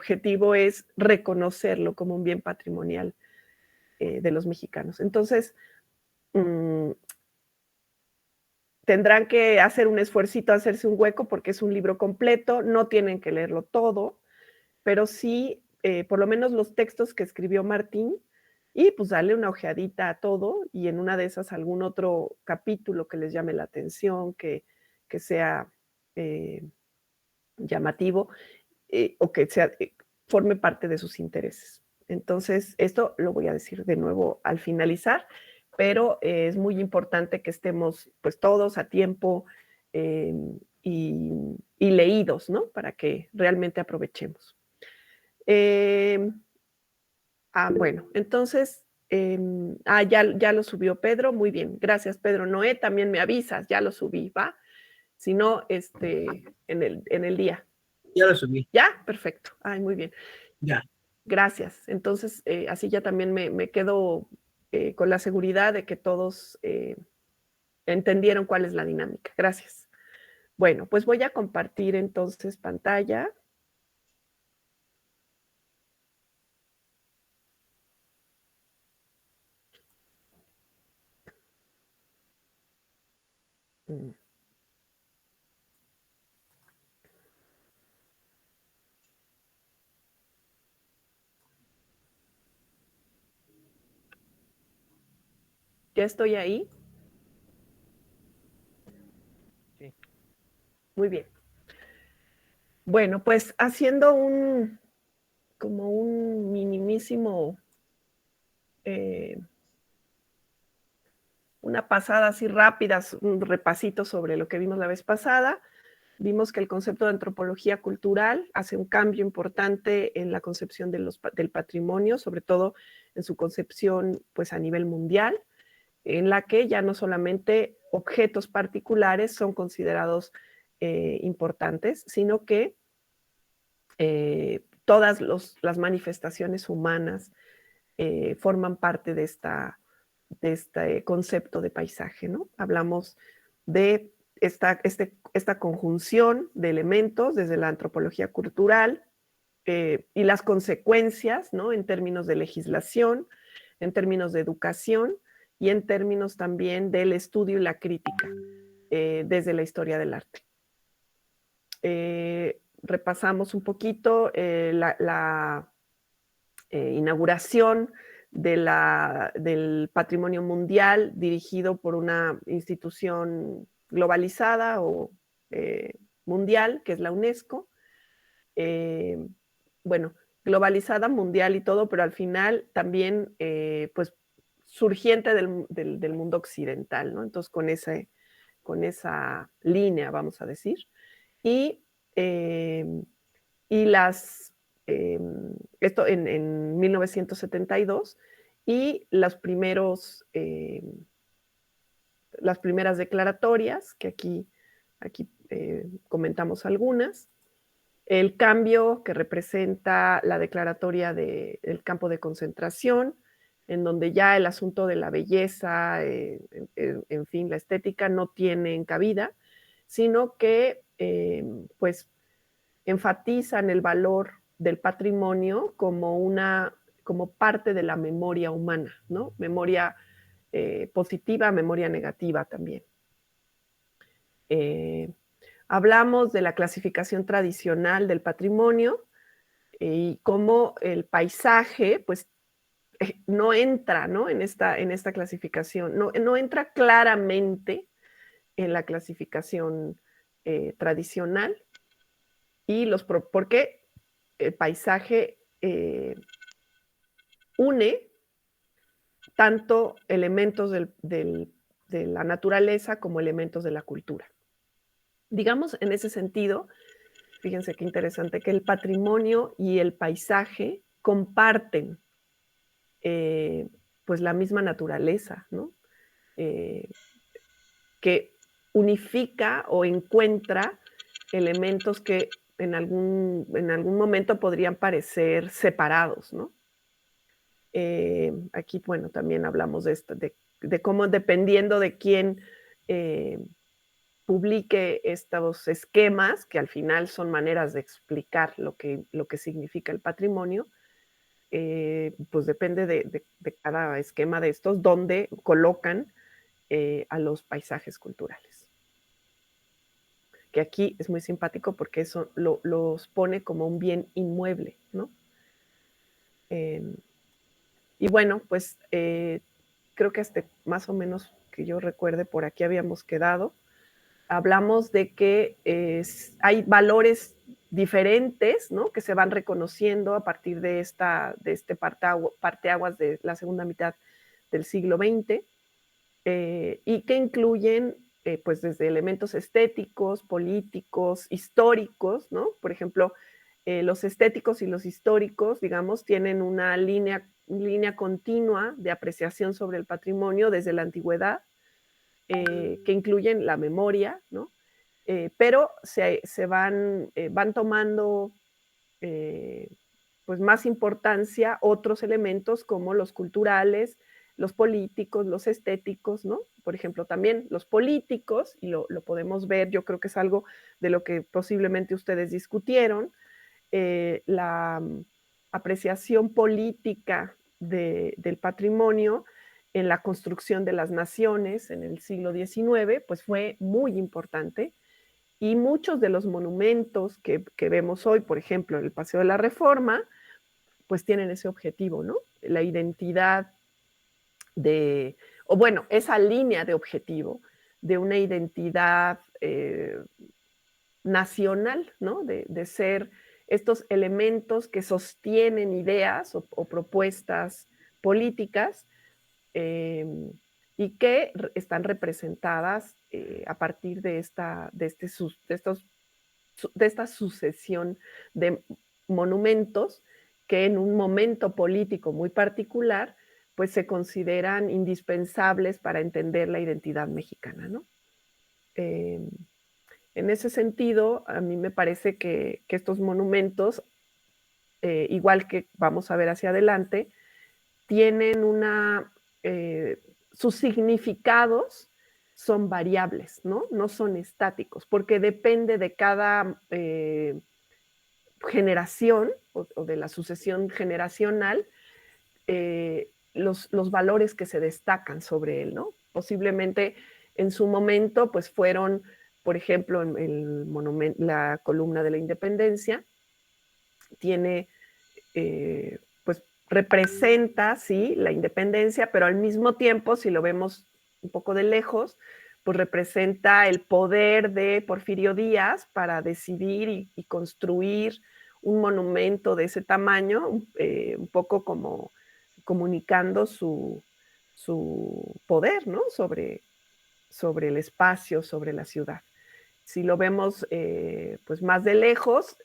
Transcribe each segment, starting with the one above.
objetivo es reconocerlo como un bien patrimonial de los mexicanos. Entonces, tendrán que hacer un esfuercito, hacerse un hueco, porque es un libro completo, no tienen que leerlo todo, pero sí, por lo menos los textos que escribió Martín, y pues darle una ojeadita a todo, y en una de esas algún otro capítulo que les llame la atención, que sea llamativo, o que sea, forme parte de sus intereses. Entonces, esto lo voy a decir de nuevo al finalizar, pero es muy importante que estemos pues todos a tiempo y leídos, ¿no? Para que realmente aprovechemos. Bueno, entonces, ya lo subió Pedro, muy bien, gracias Pedro. Noé, también me avisas, ya lo subí, ¿va? Si no, en el día. Ya lo subí. ¿Ya? Perfecto. Ay, muy bien. Ya. Gracias. Entonces, así ya también me quedo con la seguridad de que todos entendieron cuál es la dinámica. Gracias. Bueno, pues voy a compartir entonces pantalla. ¿Ya estoy ahí? Sí. Muy bien. Bueno, pues haciendo como un minimísimo, una pasada así rápida, un repasito sobre lo que vimos la vez pasada. Vimos que el concepto de antropología cultural hace un cambio importante en la concepción del patrimonio, sobre todo en su concepción pues, a nivel mundial, en la que ya no solamente objetos particulares son considerados importantes, sino que todas las manifestaciones humanas forman parte de este concepto de paisaje, ¿no? Hablamos de esta conjunción de elementos desde la antropología cultural y las consecuencias, ¿no? En términos de legislación, en términos de educación y en términos también del estudio y la crítica desde la historia del arte. Repasamos un poquito la inauguración del patrimonio mundial dirigido por una institución globalizada o mundial, que es la UNESCO. Bueno, globalizada, mundial y todo, pero al final también, pues, surgiente del mundo occidental, ¿no? Entonces, con esa línea, vamos a decir. Y esto en 1972, y las primeras declaratorias, que aquí comentamos algunas, el cambio que representa la declaratoria del campo de concentración, en donde ya el asunto de la belleza, en fin, la estética no tienen cabida, sino que pues enfatizan el valor del patrimonio como parte de la memoria humana, ¿no? Memoria positiva, memoria negativa también. Hablamos de la clasificación tradicional del patrimonio y cómo el paisaje, pues, no entra, ¿no? En esta clasificación, no entra claramente en la clasificación tradicional, y porque el paisaje une tanto elementos de la naturaleza como elementos de la cultura. Digamos, en ese sentido, fíjense qué interesante, que el patrimonio y el paisaje comparten pues la misma naturaleza, ¿no? Que unifica o encuentra elementos que en algún momento podrían parecer separados, ¿no? Aquí, bueno, también hablamos de esto, de cómo dependiendo de quién publique estos esquemas, que al final son maneras de explicar lo que significa el patrimonio, pues depende de cada esquema de estos, donde colocan a los paisajes culturales. Que aquí es muy simpático porque eso los pone como un bien inmueble, ¿no? Em, y bueno, pues creo que hasta más o menos que yo recuerde, por aquí habíamos quedado. Hablamos de que hay valores diferentes, ¿no? Que se van reconociendo a partir de este parteaguas de la segunda mitad del siglo XX, y que incluyen, pues desde elementos estéticos, políticos, históricos, ¿no? Por ejemplo, los estéticos y los históricos, digamos, tienen una línea continua de apreciación sobre el patrimonio desde la antigüedad, que incluyen la memoria, ¿no? Pero van tomando pues más importancia otros elementos como los culturales, los políticos, los estéticos, ¿no? Por ejemplo, también los políticos, y lo podemos ver, yo creo que es algo de lo que posiblemente ustedes discutieron, la apreciación política del patrimonio en la construcción de las naciones en el siglo XIX, pues fue muy importante. Y muchos de los monumentos que vemos hoy, por ejemplo, en el Paseo de la Reforma, pues tienen ese objetivo, ¿no? La identidad o bueno, esa línea de objetivo de una identidad nacional, ¿no? De ser estos elementos que sostienen ideas o propuestas políticas, eh, y que están representadas a partir de esta sucesión de monumentos que en un momento político muy particular, pues se consideran indispensables para entender la identidad mexicana, ¿no? Eh, en ese sentido, a mí me parece que estos monumentos, igual que vamos a ver hacia adelante, tienen sus significados son variables, ¿no? No son estáticos, porque depende de cada generación o de la sucesión generacional, los valores que se destacan sobre él, ¿no? Posiblemente en su momento, pues fueron, por ejemplo, la columna de la independencia, tiene, pues representa, sí, la independencia, pero al mismo tiempo, si lo vemos un poco de lejos, pues representa el poder de Porfirio Díaz para decidir y construir un monumento de ese tamaño, un poco como comunicando su poder, ¿no? Sobre el espacio, sobre la ciudad. Si lo vemos pues más de lejos,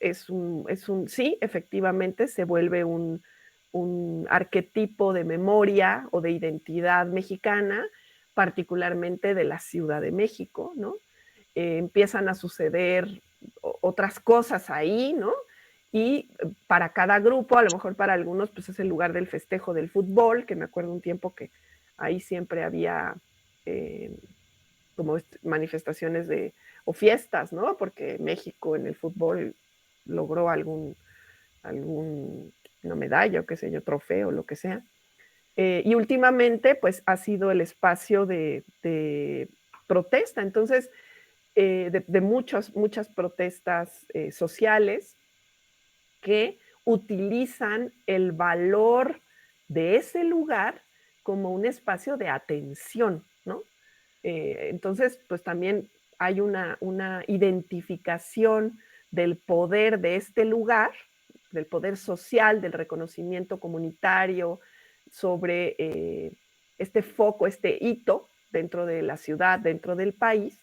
sí, efectivamente se vuelve un arquetipo de memoria o de identidad mexicana, particularmente de la Ciudad de México, ¿no? Empiezan a suceder otras cosas ahí, ¿no? Y para cada grupo, a lo mejor para algunos, pues es el lugar del festejo del fútbol, que me acuerdo un tiempo que ahí siempre había como manifestaciones o fiestas, ¿no? Porque México en el fútbol logró una medalla o qué sé yo, trofeo, lo que sea. Y últimamente, pues ha sido el espacio de protesta. Entonces, de muchas protestas sociales que utilizan el valor de ese lugar como un espacio de atención, ¿no? Entonces, pues también hay una identificación del poder de este lugar, del poder social, del reconocimiento comunitario sobre este foco, este hito dentro de la ciudad, dentro del país,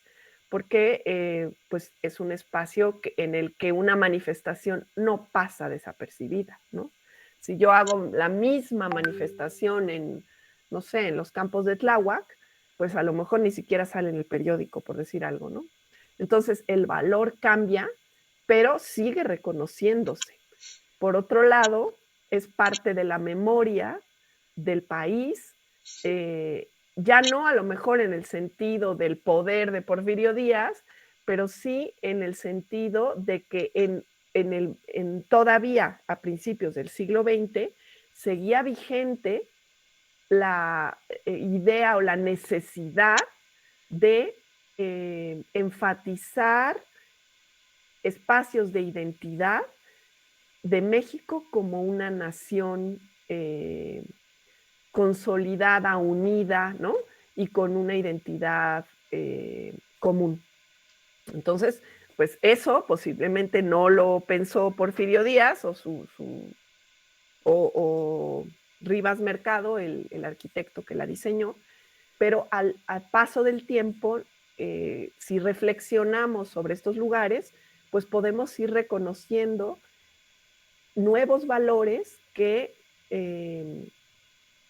porque pues es un espacio en el que una manifestación no pasa desapercibida, ¿no? Si yo hago la misma manifestación no sé, en los campos de Tláhuac, pues a lo mejor ni siquiera sale en el periódico, por decir algo, ¿no? Entonces el valor cambia, pero sigue reconociéndose. Por otro lado, es parte de la memoria del país, ya no a lo mejor en el sentido del poder de Porfirio Díaz, pero sí en el sentido de que todavía a principios del siglo XX seguía vigente la idea o la necesidad de enfatizar espacios de identidad de México como una nación consolidada, unida, ¿no? Y con una identidad común. Entonces, pues eso posiblemente no lo pensó Porfirio Díaz o Rivas Mercado, el arquitecto que la diseñó, pero al paso del tiempo, si reflexionamos sobre estos lugares, pues podemos ir reconociendo nuevos valores que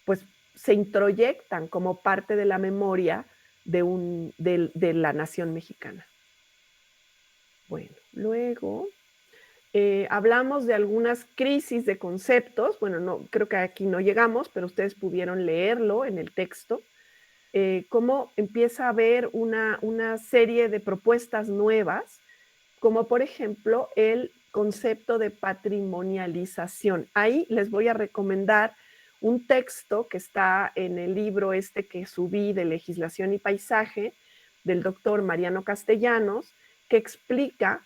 pues se introyectan como parte de la memoria de la nación mexicana. Bueno, luego hablamos de algunas crisis de conceptos. Bueno, no, creo que aquí no llegamos, pero ustedes pudieron leerlo en el texto. Cómo empieza a haber una serie de propuestas nuevas, como por ejemplo el concepto de patrimonialización. Ahí les voy a recomendar un texto que está en el libro este que subí de Legislación y Paisaje del doctor Mariano Castellanos, que explica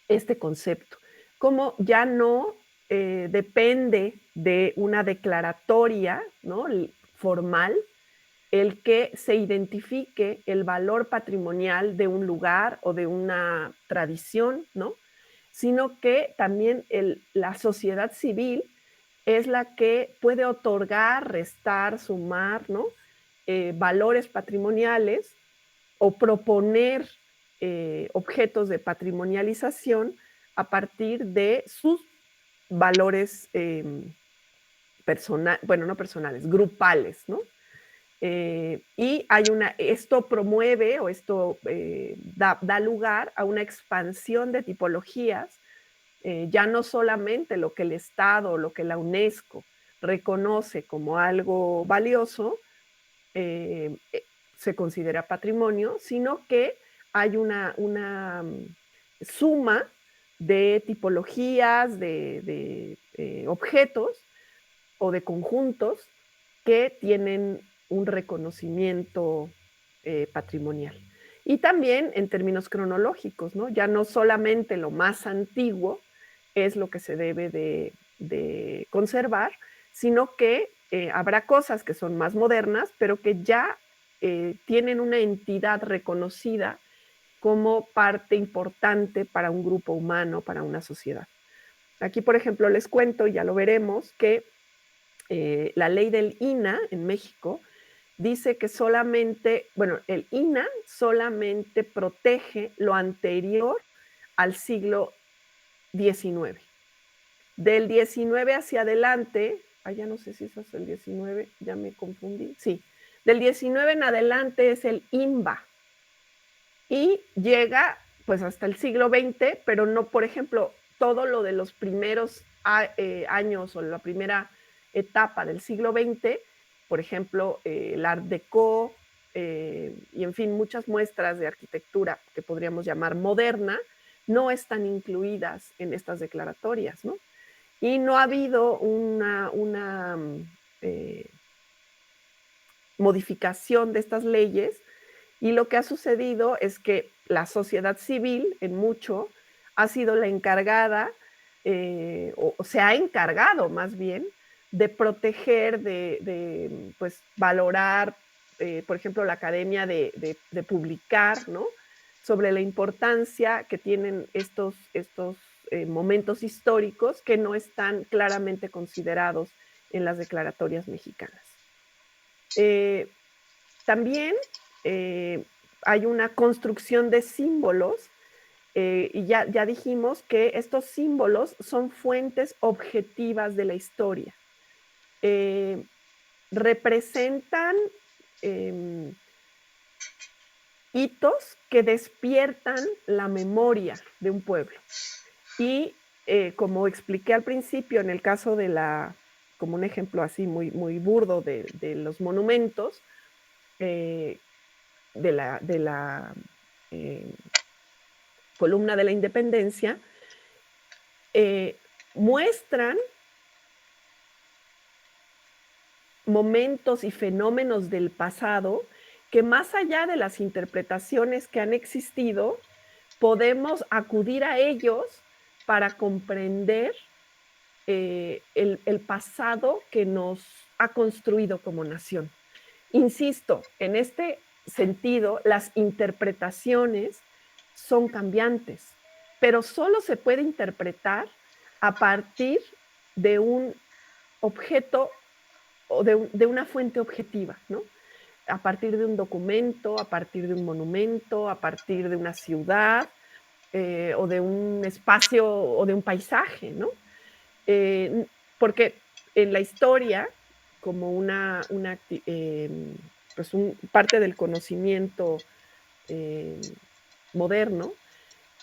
este concepto, cómo ya no depende de una declaratoria, ¿no?, formal, el que se identifique el valor patrimonial de un lugar o de una tradición, ¿no? Sino que también la sociedad civil es la que puede otorgar, restar, sumar, ¿no? Valores patrimoniales o proponer objetos de patrimonialización a partir de sus valores bueno, no personales, grupales, ¿no? Y esto promueve o esto da lugar a una expansión de tipologías, ya no solamente lo que el Estado o lo que la UNESCO reconoce como algo valioso, se considera patrimonio, sino que hay una suma de tipologías, de objetos o de conjuntos que tienen un reconocimiento patrimonial. Y también en términos cronológicos, ¿no? Ya no solamente lo más antiguo es lo que se debe de conservar, sino que habrá cosas que son más modernas, pero que ya tienen una entidad reconocida como parte importante para un grupo humano, para una sociedad. Aquí, por ejemplo, les cuento, ya lo veremos, que la ley del INA en México dice que solamente, bueno, el INA solamente protege lo anterior al siglo XIX. Del 19 hacia adelante, ya no sé si eso es el 19, ya me confundí, sí, del 19 en adelante es el INBA y llega pues hasta el siglo XX, pero no, por ejemplo, todo lo de los primeros años o la primera etapa del siglo XX, por ejemplo, el Art Deco y en fin, muchas muestras de arquitectura que podríamos llamar moderna, no están incluidas en estas declaratorias, ¿no? Y no ha habido una modificación de estas leyes, y lo que ha sucedido es que la sociedad civil, en mucho, ha sido la encargada, o se ha encargado más bien, de proteger, pues, valorar, por ejemplo, la academia de publicar, ¿no?, sobre la importancia que tienen estos momentos históricos que no están claramente considerados en las declaratorias mexicanas. También hay una construcción de símbolos y ya dijimos que estos símbolos son fuentes objetivas de la historia. Representan hitos que despiertan la memoria de un pueblo. Y como expliqué al principio, en el caso como un ejemplo así muy, muy burdo de los monumentos, de la columna de la Independencia, muestran momentos y fenómenos del pasado que, más allá de las interpretaciones que han existido, podemos acudir a ellos para comprender el pasado que nos ha construido como nación. Insisto, en este sentido, las interpretaciones son cambiantes, pero solo se puede interpretar a partir de un objeto o de una fuente objetiva, ¿no? A partir de un documento, a partir de un monumento, a partir de una ciudad, o de un espacio o de un paisaje, ¿no? Porque en la historia, como pues parte del conocimiento moderno,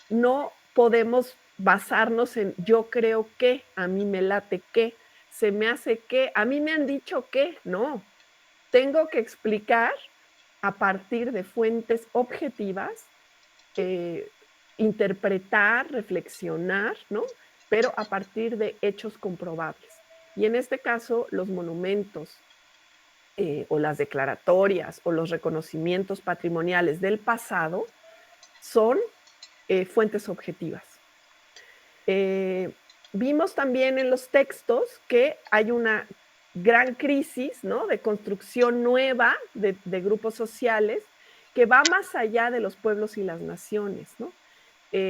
no podemos basarnos en yo creo que, a mí me late que, se me hace que, a mí me han dicho que, no. Tengo que explicar a partir de fuentes objetivas, eh, interpretar, reflexionar, ¿no? Pero a partir de hechos comprobables. Y en este caso, los monumentos o las declaratorias o los reconocimientos patrimoniales del pasado son fuentes objetivas. Vimos también en los textos que hay una gran crisis, ¿no? De construcción nueva de grupos sociales que va más allá de los pueblos y las naciones, ¿no?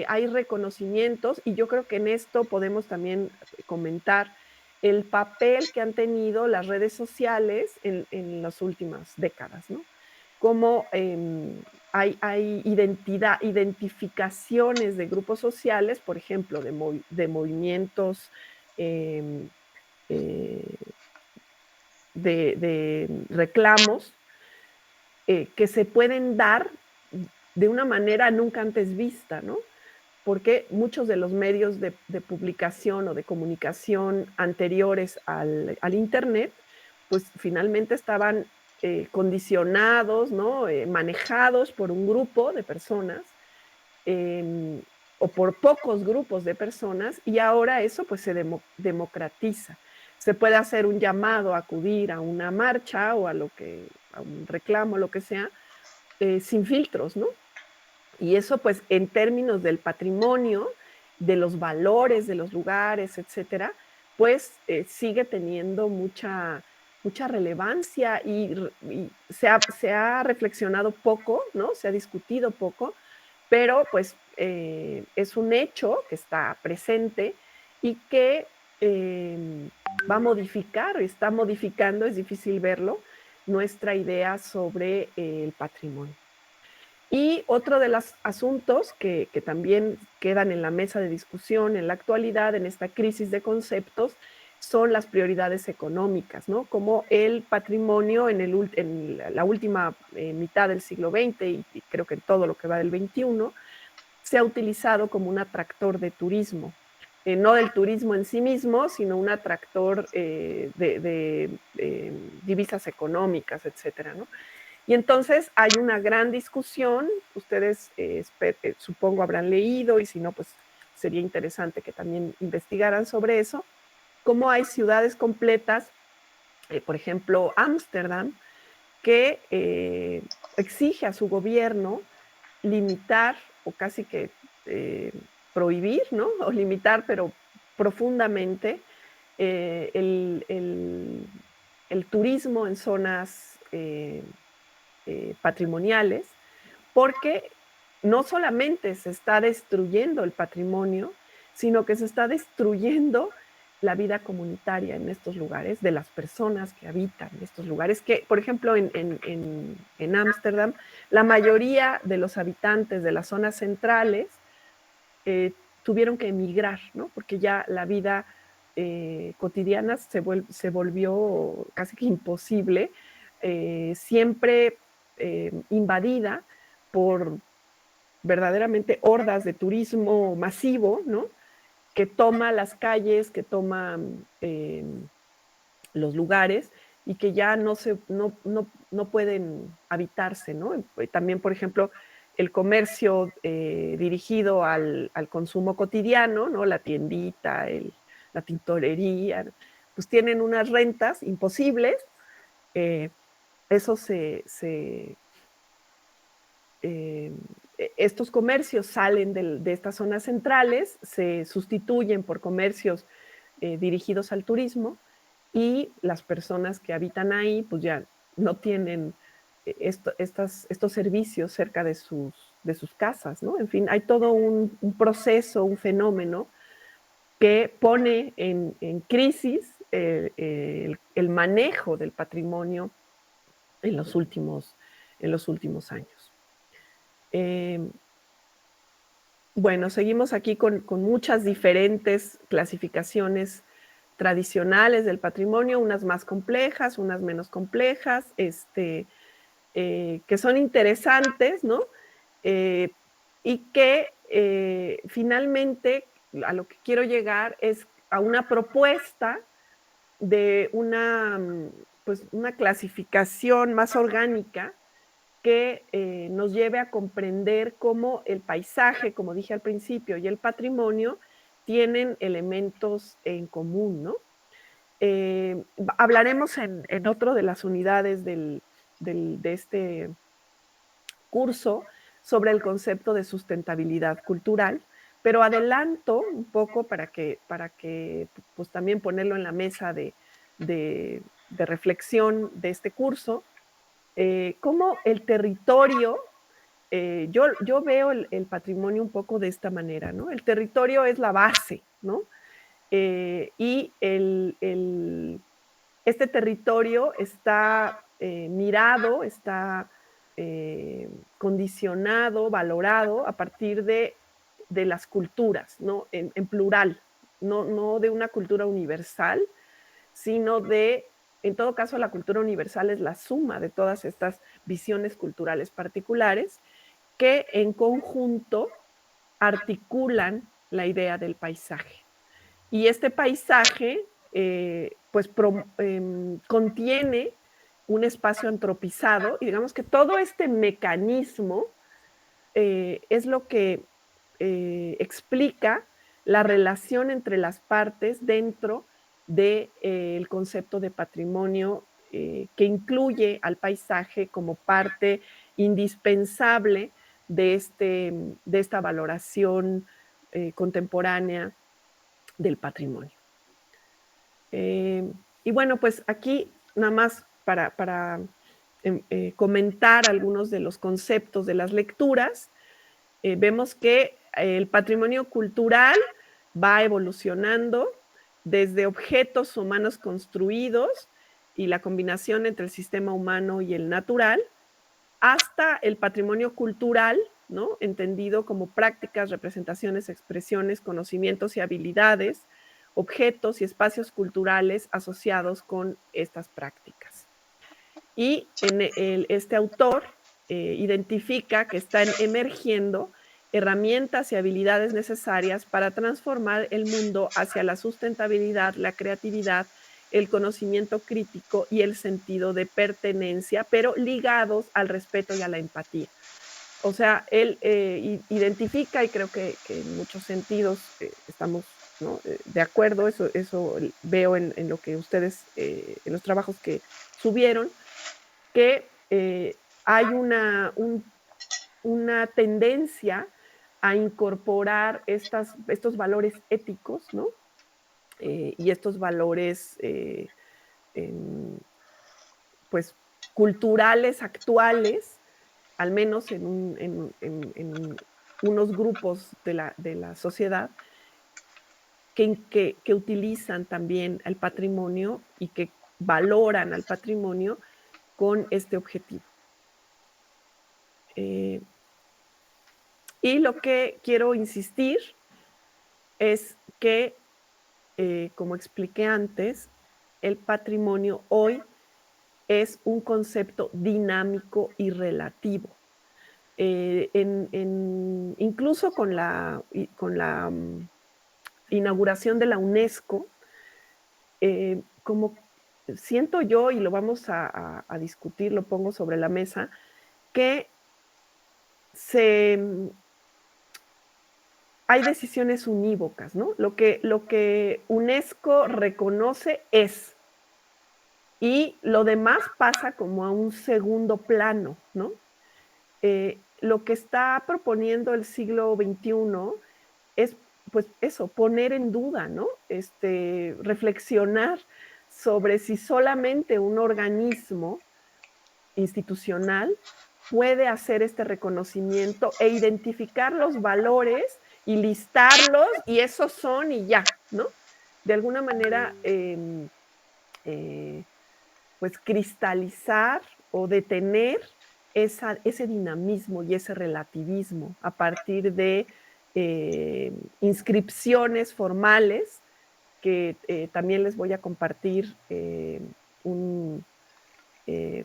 Hay reconocimientos y yo creo que en esto podemos también comentar el papel que han tenido las redes sociales en las últimas décadas, ¿no? Cómo hay identificaciones de grupos sociales, por ejemplo, de movimientos em, eh, de reclamos que se pueden dar de una manera nunca antes vista, ¿no? Porque muchos de los medios de publicación o de comunicación anteriores al Internet, pues finalmente estaban condicionados, ¿no? Manejados por un grupo de personas o por pocos grupos de personas, y ahora eso pues se democratiza. Se puede hacer un llamado a acudir a una marcha o a un reclamo, lo que sea, sin filtros, ¿no? Y eso, pues, en términos del patrimonio, de los valores de los lugares, etcétera, pues, sigue teniendo mucha relevancia y se ha reflexionado poco, ¿no? Se ha discutido poco, pero, pues, es un hecho que está presente y que, va a modificar, está modificando, es difícil verlo, nuestra idea sobre el patrimonio. Y otro de los asuntos que también quedan en la mesa de discusión en la actualidad, en esta crisis de conceptos, son las prioridades económicas, ¿no? Como el patrimonio en la última mitad del siglo XX y creo que en todo lo que va del XXI, se ha utilizado como un atractor de turismo. No del turismo en sí mismo, sino un atractor de divisas económicas, etcétera, ¿no? Y entonces hay una gran discusión, ustedes supongo habrán leído y si no, pues sería interesante que también investigaran sobre eso, cómo hay ciudades completas, por ejemplo, Ámsterdam, que exige a su gobierno limitar o casi que prohibir, ¿no? O limitar, pero profundamente, el turismo en zonas patrimoniales, porque no solamente se está destruyendo el patrimonio, sino que se está destruyendo la vida comunitaria en estos lugares, de las personas que habitan estos lugares, que, por ejemplo, en Ámsterdam, la mayoría de los habitantes de las zonas centrales tuvieron que emigrar, ¿no? Porque ya la vida cotidiana se volvió casi que imposible, siempre invadida por verdaderamente hordas de turismo masivo, ¿no? Que toma las calles, que toma los lugares y que ya no pueden habitarse, ¿no? También, por ejemplo, el comercio dirigido al consumo cotidiano, ¿no? La tiendita, la tintorería, pues tienen unas rentas imposibles. Eso estos comercios salen de estas zonas centrales, se sustituyen por comercios dirigidos al turismo y las personas que habitan ahí pues ya no tienen estos servicios cerca de sus casas, ¿no? En fin, hay todo un proceso, un fenómeno que pone en crisis el manejo del patrimonio en en los últimos años. Eh, bueno, seguimos aquí con muchas diferentes clasificaciones tradicionales del patrimonio, unas más complejas, unas menos complejas, que son interesantes, ¿no? Eh, y que finalmente a lo que quiero llegar es a una propuesta de pues, una clasificación más orgánica que nos lleve a comprender cómo el paisaje, como dije al principio, y el patrimonio tienen elementos en común, ¿no? Hablaremos en otro de las unidades de este curso sobre el concepto de sustentabilidad cultural, pero adelanto un poco para que pues también ponerlo en la mesa de reflexión de este curso, cómo el territorio, yo veo el patrimonio un poco de esta manera, ¿no? El territorio es la base, ¿no? Y este territorio está mirado, está condicionado, valorado a partir de las culturas, ¿no? En plural, no de una cultura universal, sino en todo caso, la cultura universal es la suma de todas estas visiones culturales particulares que en conjunto articulan la idea del paisaje. Y este paisaje, pues, contiene un espacio antropizado y digamos que todo este mecanismo es lo que explica la relación entre las partes dentro del concepto de patrimonio que incluye al paisaje como parte indispensable de esta valoración contemporánea del patrimonio. Y bueno, pues aquí nada más para comentar algunos de los conceptos de las lecturas, vemos que el patrimonio cultural va evolucionando desde objetos humanos construidos y la combinación entre el sistema humano y el natural, hasta el patrimonio cultural, ¿no? Entendido como prácticas, representaciones, expresiones, conocimientos y habilidades, objetos y espacios culturales asociados con estas prácticas. Y este autor identifica que están emergiendo herramientas y habilidades necesarias para transformar el mundo hacia la sustentabilidad, la creatividad, el conocimiento crítico y el sentido de pertenencia, pero ligados al respeto y a la empatía. O sea, él identifica, y creo que en muchos sentidos estamos, ¿no? De acuerdo, eso veo en lo que ustedes, en los trabajos que subieron, que hay una tendencia a incorporar estos valores éticos, ¿no? Y estos valores, pues, culturales actuales, al menos en unos grupos de la sociedad, que utilizan también el patrimonio y que valoran al patrimonio con este objetivo. Eh, y lo que quiero insistir es que, como expliqué antes, el patrimonio hoy es un concepto dinámico y relativo. Incluso con la inauguración de la UNESCO, como siento yo, y lo vamos a discutir, lo pongo sobre la mesa, que hay decisiones unívocas, ¿no? Lo que UNESCO reconoce es, y lo demás pasa como a un segundo plano, ¿no? Lo que está proponiendo el siglo XXI es, pues eso, poner en duda, ¿no? Reflexionar sobre si solamente un organismo institucional puede hacer este reconocimiento e identificar los valores y listarlos, y esos son y ya, ¿no? De alguna manera, pues cristalizar o detener ese dinamismo y ese relativismo a partir de inscripciones formales que también les voy a compartir un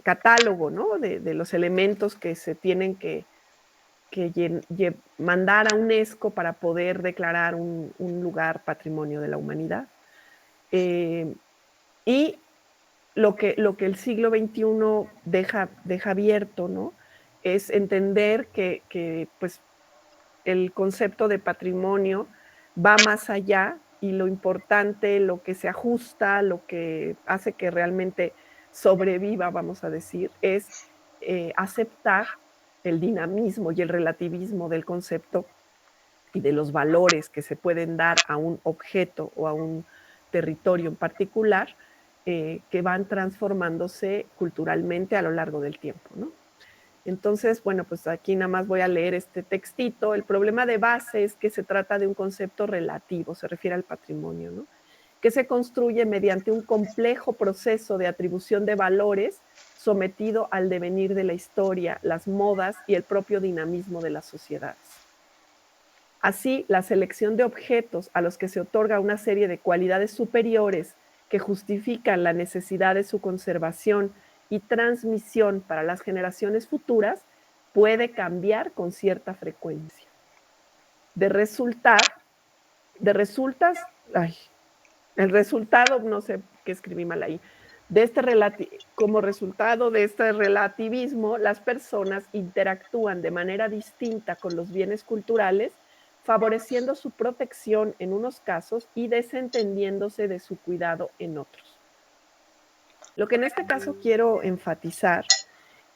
catálogo, ¿no? De los elementos que se tienen que mandar a UNESCO para poder declarar un lugar patrimonio de la humanidad. Eh, y lo que el siglo XXI deja abierto, ¿no? Es entender que, pues, el concepto de patrimonio va más allá y lo importante, lo que se ajusta, lo que hace que realmente sobreviva, vamos a decir, es aceptar el dinamismo y el relativismo del concepto y de los valores que se pueden dar a un objeto o a un territorio en particular, que van transformándose culturalmente a lo largo del tiempo, ¿no? Entonces, bueno, pues aquí nada más voy a leer este textito. El problema de base es que se trata de un concepto relativo, se refiere al patrimonio, ¿no? Que se construye mediante un complejo proceso de atribución de valores sometido al devenir de la historia, las modas y el propio dinamismo de las sociedades. Así, la selección de objetos a los que se otorga una serie de cualidades superiores que justifican la necesidad de su conservación y transmisión para las generaciones futuras puede cambiar con cierta frecuencia. De resultar, de resultas, ay, el resultado, no sé qué escribí mal ahí, como resultado de este relativismo, las personas interactúan de manera distinta con los bienes culturales, favoreciendo su protección en unos casos y desentendiéndose de su cuidado en otros. Lo que en este caso quiero enfatizar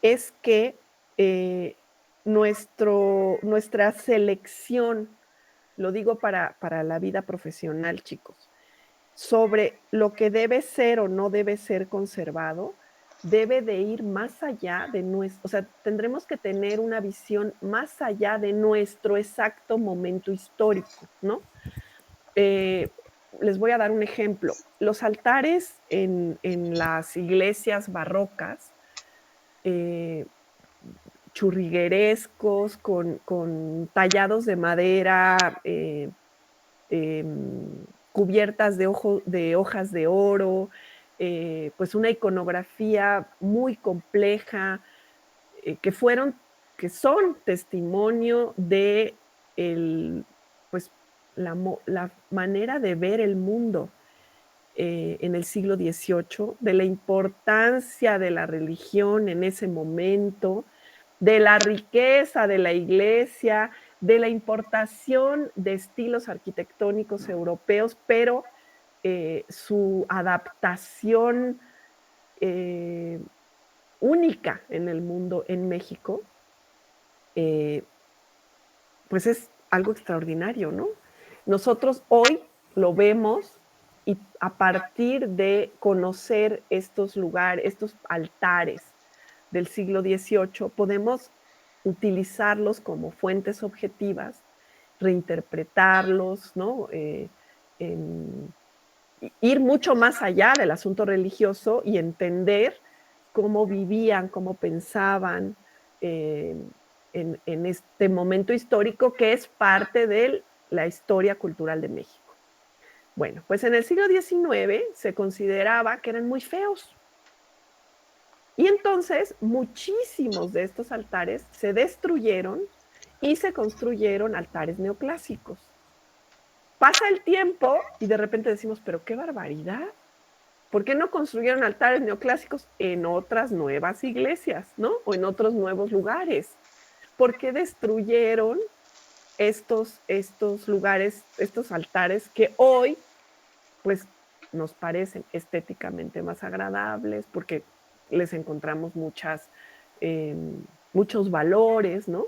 es que eh, nuestra selección, lo digo para la vida profesional, chicos, sobre lo que debe ser o no debe ser conservado, debe de ir más allá de nuestro, o sea, tendremos que tener una visión más allá de nuestro exacto momento histórico, ¿no? Eh, Les voy a dar un ejemplo. Los altares en las iglesias barrocas, eh, churriguerescos, con tallados de madera, cubiertas de hojas de oro, pues una iconografía muy compleja, que fueron, que son testimonio de el, pues, la manera de ver el mundo en el siglo XVIII, de la importancia de la religión en ese momento, de la riqueza de la iglesia, de la importación de estilos arquitectónicos europeos, pero su adaptación eh, única en el mundo, en México, eh, pues es algo extraordinario, ¿no? Nosotros hoy lo vemos y a partir de conocer estos lugares, estos altares del siglo XVIII, podemos utilizarlos como fuentes objetivas, reinterpretarlos, ¿no? Ir mucho más allá del asunto religioso y entender cómo vivían, cómo pensaban eh, en este momento histórico que es parte de la historia cultural de México. Bueno, pues en el siglo XIX se consideraba que eran muy feos. Y entonces muchísimos de estos altares se destruyeron y se construyeron altares neoclásicos. Pasa el tiempo y de repente decimos, pero qué barbaridad. ¿Por qué no construyeron altares neoclásicos en otras nuevas iglesias, ¿no? O en otros nuevos lugares. ¿por qué destruyeron estos lugares, estos altares que hoy, pues, nos parecen estéticamente más agradables, porque les encontramos muchos valores, ¿no?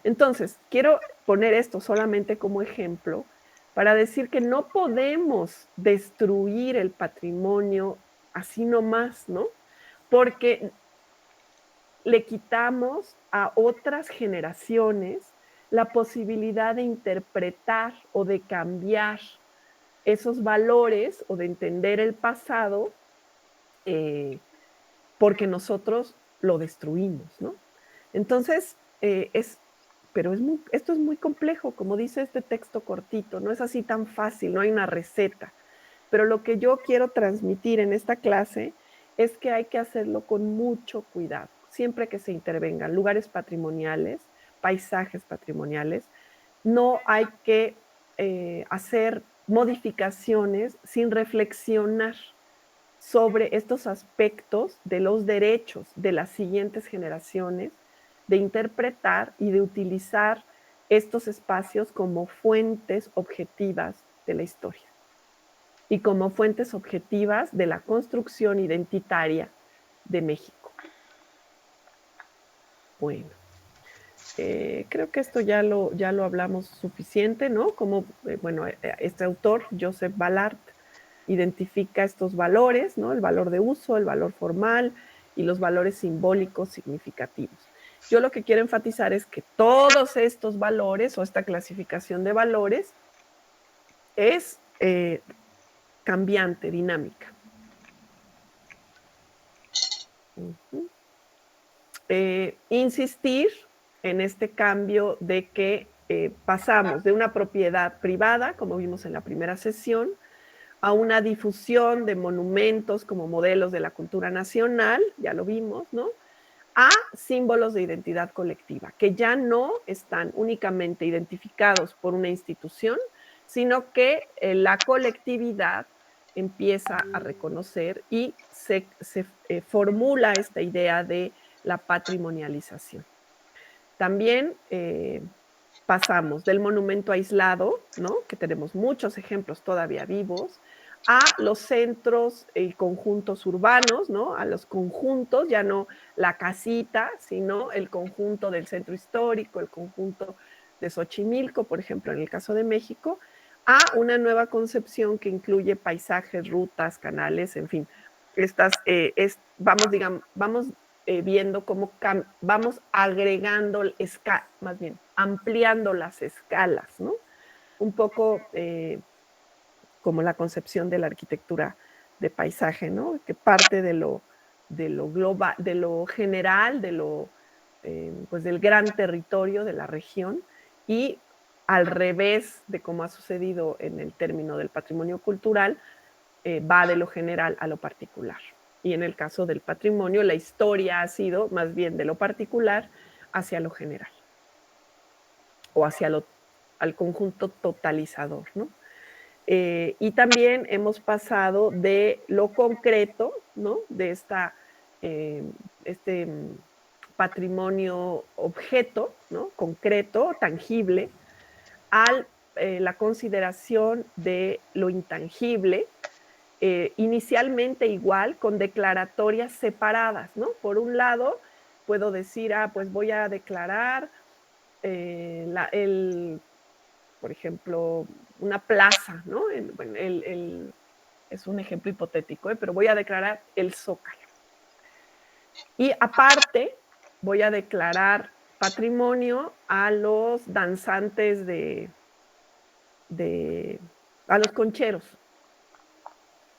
Entonces, quiero poner esto solamente como ejemplo para decir que no podemos destruir el patrimonio así nomás, ¿no? Porque le quitamos a otras generaciones la posibilidad de interpretar o de cambiar esos valores o de entender el pasado, eh, porque nosotros lo destruimos, ¿no? Entonces, pero esto es muy complejo, como dice este texto cortito, no es así tan fácil, no hay una receta. Pero lo que yo quiero transmitir en esta clase es que hay que hacerlo con mucho cuidado, siempre que se intervengan lugares patrimoniales, paisajes patrimoniales, no hay que hacer modificaciones sin reflexionar sobre estos aspectos de los derechos de las siguientes generaciones, de interpretar y de utilizar estos espacios como fuentes objetivas de la historia y como fuentes objetivas de la construcción identitaria de México. Bueno, creo que esto ya lo hablamos suficiente, ¿no? Como, bueno, este autor, Joseph Ballard, identifica estos valores, ¿no? El valor de uso, el valor formal y los valores simbólicos significativos. Yo lo que quiero enfatizar es que todos estos valores o esta clasificación de valores es cambiante, dinámica. Insistir en este cambio de que pasamos de una propiedad privada, como vimos en la primera sesión, a una difusión de monumentos como modelos de la cultura nacional, ya lo vimos, ¿no? A símbolos de identidad colectiva, que ya no están únicamente identificados por una institución, sino que la colectividad empieza a reconocer y se formula esta idea de la patrimonialización. También pasamos del monumento aislado, ¿no? Que tenemos muchos ejemplos todavía vivos, a los centros y conjuntos urbanos, ¿no? A los conjuntos, ya no la casita, sino el conjunto del centro histórico, el conjunto de Xochimilco, por ejemplo, en el caso de México, a una nueva concepción que incluye paisajes, rutas, canales, en fin, vamos viendo cómo vamos agregando, más bien, ampliando las escalas, ¿no? Un poco como la concepción de la arquitectura de paisaje, ¿no? Que parte de lo global, de lo general, pues del gran territorio de la región y al revés de cómo ha sucedido en el término del patrimonio cultural, va de lo general a lo particular. Y en el caso del patrimonio, la historia ha sido más bien de lo particular hacia lo general o al conjunto totalizador, ¿no? Y también hemos pasado de lo concreto, ¿no? De este patrimonio objeto, ¿no? Concreto, tangible, a la consideración de lo intangible, inicialmente igual con declaratorias separadas, ¿no? Por un lado, puedo decir, pues voy a declarar por ejemplo, una plaza, ¿no? Bueno, es un ejemplo hipotético, pero voy a declarar el Zócalo. Y aparte, voy a declarar patrimonio a los danzantes a los concheros.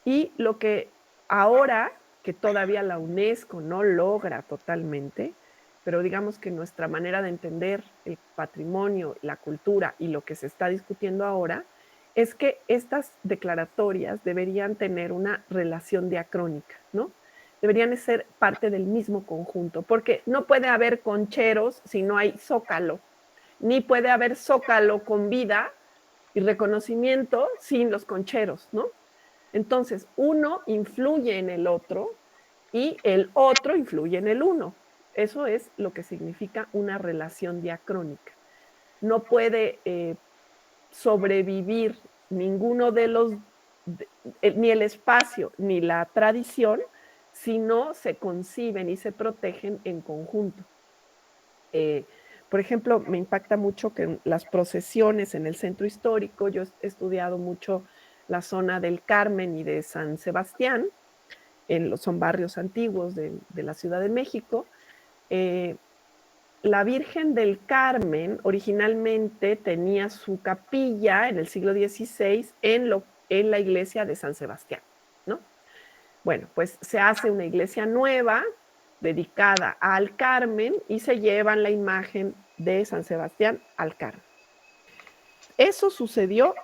Y lo que ahora, que todavía la UNESCO no logra totalmente, pero digamos que nuestra manera de entender el patrimonio, la cultura y lo que se está discutiendo ahora, es que estas declaratorias deberían tener una relación diacrónica, ¿no? Deberían ser parte del mismo conjunto, porque no puede haber concheros si no hay zócalo, ni puede haber zócalo con vida y reconocimiento sin los concheros, ¿no? Entonces, uno influye en el otro y el otro influye en el uno. Eso es lo que significa una relación diacrónica. No puede sobrevivir ninguno de los, ni el espacio ni la tradición, si no se conciben y se protegen en conjunto. Eh, por ejemplo, me impacta mucho que las procesiones en el centro histórico, yo he estudiado mucho la zona del Carmen y de San Sebastián, son barrios antiguos de la Ciudad de México. eh, la Virgen del Carmen originalmente tenía su capilla en el siglo XVI en la iglesia de San Sebastián, ¿no? Bueno, pues se hace una iglesia nueva dedicada al Carmen y se llevan la imagen de San Sebastián al Carmen. Eso sucedió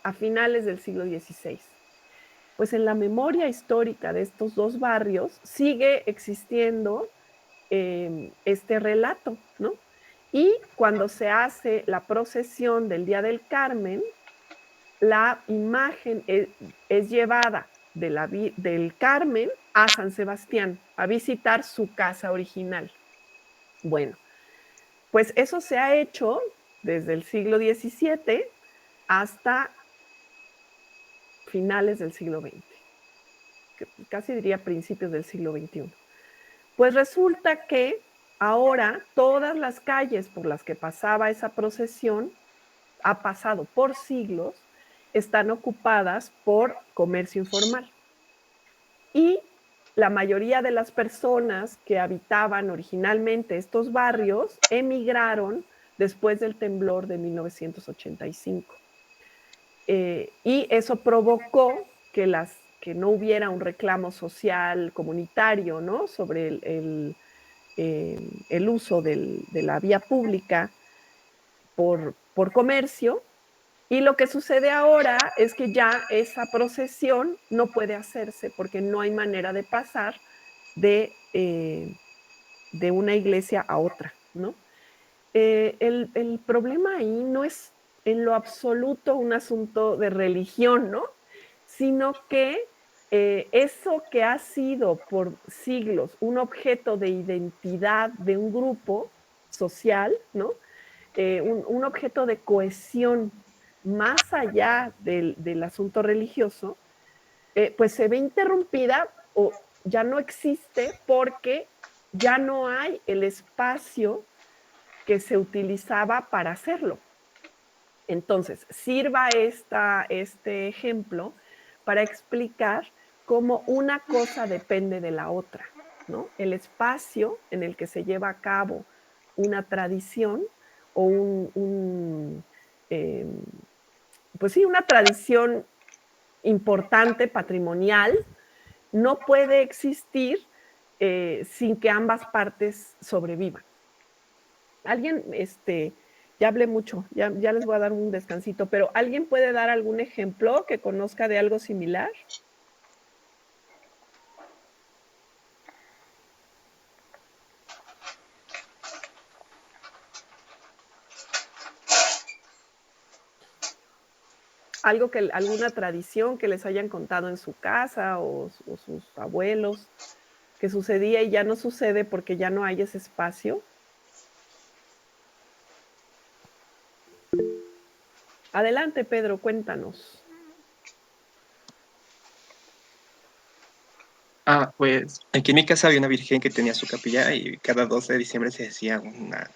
a finales del siglo XVI. Pues en la memoria histórica de estos dos barrios sigue existiendo este relato, ¿no? Y cuando se hace la procesión del Día del Carmen, la imagen es llevada del Carmen a San Sebastián, a visitar su casa original. Bueno, pues eso se ha hecho desde el siglo XVII hasta finales del siglo XX, casi diría principios del siglo XXI. Pues resulta que ahora todas las calles por las que pasaba esa procesión, ha pasado por siglos, están ocupadas por comercio informal. Y la mayoría de las personas que habitaban originalmente estos barrios emigraron después del temblor de 1985. Y eso provocó que no hubiera un reclamo social comunitario, ¿no? Sobre el uso de la vía pública por comercio. Y lo que sucede ahora es que ya esa procesión no puede hacerse porque no hay manera de pasar de una iglesia a otra, ¿no? El problema ahí no es en lo absoluto un asunto de religión, ¿no? Sino que eso que ha sido por siglos un objeto de identidad de un grupo social, ¿no? Un objeto de cohesión más allá del asunto religioso, pues se ve interrumpida o ya no existe porque ya no hay el espacio que se utilizaba para hacerlo. Entonces, sirva este ejemplo para explicar cómo una cosa depende de la otra, ¿no? El espacio en el que se lleva a cabo una tradición o eh, pues sí, una tradición importante, patrimonial, no puede existir sin que ambas partes sobrevivan. Alguien, ya hablé mucho, ya les voy a dar un descansito, pero ¿alguien puede dar algún ejemplo que conozca de algo similar? Alguna tradición que les hayan contado en su casa o sus abuelos, que sucedía y ya no sucede porque ya no hay ese espacio. Adelante, Pedro, cuéntanos. Pues aquí en mi casa había una virgen que tenía su capilla y cada 12 de diciembre se hacía una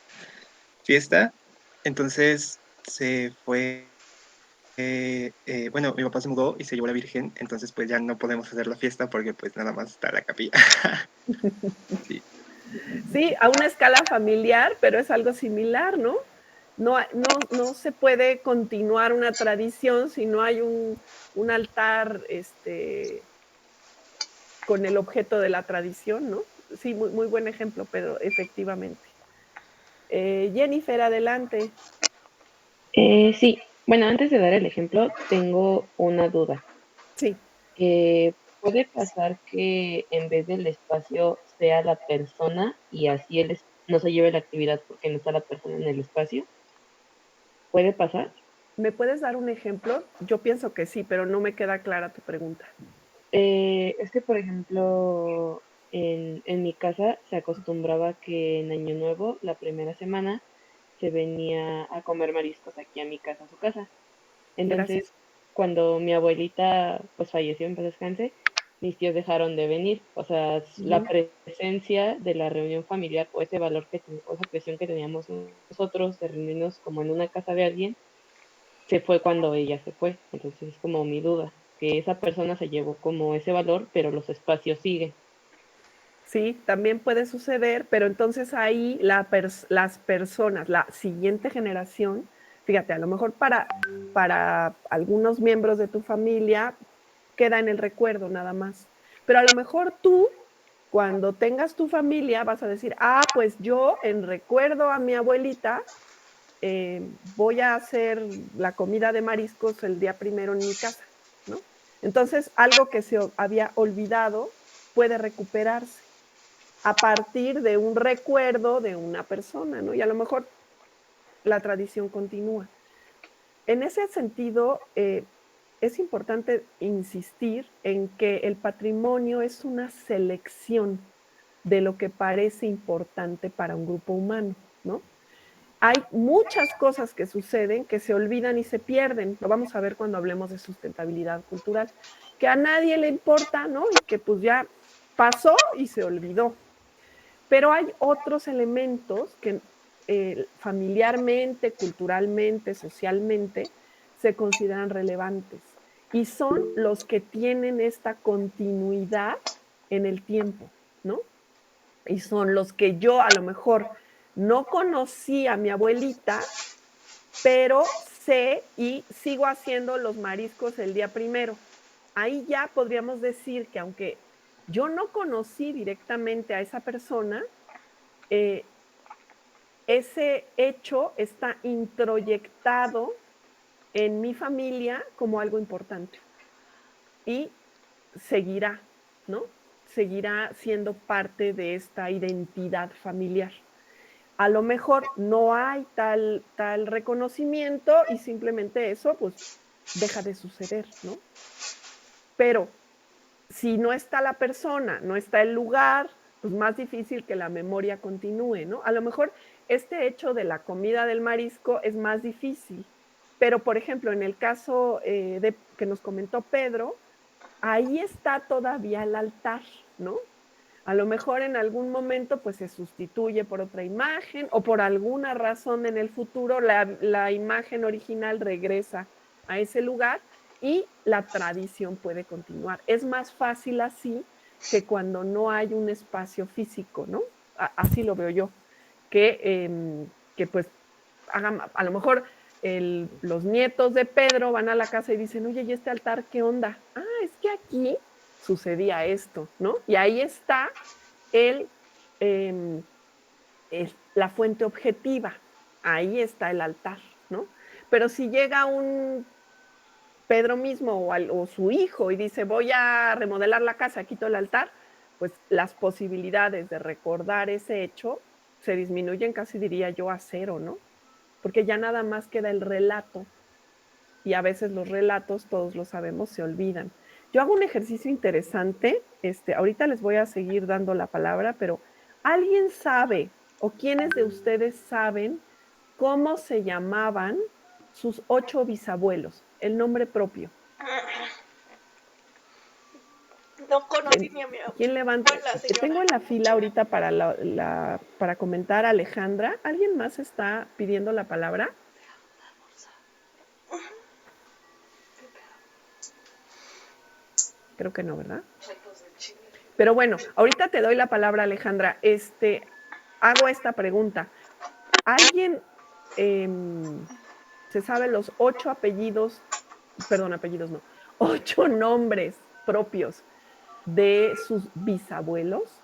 fiesta. Entonces se fue, bueno, mi papá se mudó y se llevó la virgen, entonces pues ya no podemos hacer la fiesta porque pues nada más está la capilla. Sí. Sí, a una escala familiar, pero es algo similar, ¿no? No se puede continuar una tradición si no hay un altar con el objeto de la tradición, ¿no? Sí, muy buen ejemplo, Pedro, efectivamente. Jennifer, adelante. Sí, bueno, antes de dar el ejemplo, tengo una duda. Sí, ¿Puede pasar que en vez del espacio sea la persona y así no se lleve la actividad porque no está la persona en el espacio? ¿Puede pasar? ¿me puedes dar un ejemplo? Yo pienso que sí, pero no me queda clara tu pregunta. Es que, por ejemplo, en mi casa se acostumbraba que en Año Nuevo, la primera semana, se venía a comer mariscos aquí a mi casa, a su casa. Gracias. Entonces, cuando mi abuelita pues falleció, en paz descanse, mis tíos dejaron de venir. O sea, la Ujú. presencia de la reunión familiar o ese valor o esa presión que teníamos nosotros de reunirnos como en una casa de alguien, se fue cuando ella se fue. Entonces es como mi duda, que esa persona se llevó como ese valor, pero los espacios siguen. Sí, también puede suceder, pero entonces ahí las personas, la siguiente generación, fíjate, a lo mejor para algunos miembros de tu familia queda en el recuerdo nada más, pero a lo mejor tú, cuando tengas tu familia, vas a decir, ah, pues yo en recuerdo a mi abuelita, voy a hacer la comida de mariscos el día primero en mi casa, ¿no? Entonces, algo que se había olvidado puede recuperarse a partir de un recuerdo de una persona, ¿no? Y a lo mejor la tradición continúa. En ese sentido, es importante insistir en que el patrimonio es una selección de lo que parece importante para un grupo humano, ¿no? Hay muchas cosas que suceden que se olvidan y se pierden. Lo vamos a ver cuando hablemos de sustentabilidad cultural, que a nadie le importa, ¿no? Y que pues ya pasó y se olvidó. Pero hay otros elementos que familiarmente, culturalmente, socialmente, se consideran relevantes y son los que tienen esta continuidad en el tiempo, ¿no? Y son los que yo a lo mejor no conocí a mi abuelita, pero sé y sigo haciendo los mariscos el día primero. Ahí ya podríamos decir que aunque yo no conocí directamente a esa persona, eh, ese hecho está introyectado en mi familia como algo importante y seguirá, ¿no? Seguirá siendo parte de esta identidad familiar. A lo mejor no hay tal reconocimiento y simplemente eso, pues, deja de suceder, ¿no? Pero si no está la persona, no está el lugar, pues más difícil que la memoria continúe, ¿no? A lo mejor este hecho de la comida del marisco es más difícil, pero por ejemplo, en el caso que nos comentó Pedro, ahí está todavía el altar, ¿no? A lo mejor en algún momento pues se sustituye por otra imagen o por alguna razón en el futuro la imagen original regresa a ese lugar y la tradición puede continuar. Es más fácil así que cuando no hay un espacio físico, ¿no? Así lo veo yo, que pues hagan, a lo mejor los nietos de Pedro van a la casa y dicen, oye, ¿y este altar qué onda? Ah, es que aquí sucedía esto, ¿no? Y ahí está el, eh, la fuente objetiva, ahí está el altar, ¿no? Pero si llega un Pedro mismo o su hijo y dice, voy a remodelar la casa, quito el altar, pues las posibilidades de recordar ese hecho se disminuyen casi diría yo a cero, ¿no? Porque ya nada más queda el relato y a veces los relatos, todos lo sabemos, se olvidan. Yo hago un ejercicio interesante, ahorita les voy a seguir dando la palabra, pero ¿alguien sabe o quiénes de ustedes saben cómo se llamaban sus 8 bisabuelos? El nombre propio. No conocí ¿Quién, ni a mi quién levanta? abuela, señora. Tengo en la fila ahorita para comentar a Alejandra. ¿Alguien más está pidiendo la palabra? Creo que no, ¿verdad? Pero bueno, ahorita te doy la palabra, Alejandra. Hago esta pregunta. ¿Alguien se sabe los 8 apellidos, perdón, apellidos no, 8 nombres propios de sus bisabuelos?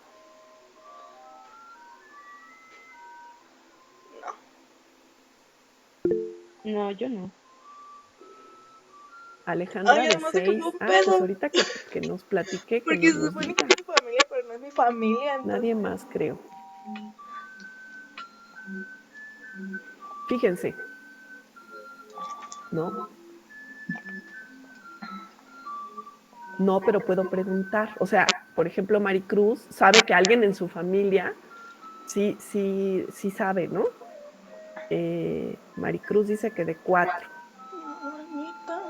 No, No, yo no. Alejandra de además de que fue 6. un Ah, pues pedo, ahorita que nos platique, que porque nos se los supone que diga. es mi familia, pero no es mi familia, Nadie entonces. más, creo. Fíjense, ¿no? No, pero puedo preguntar. O sea, por ejemplo, Maricruz sabe que alguien en su familia sí sabe, ¿no? Maricruz dice que de 4. Abuelita.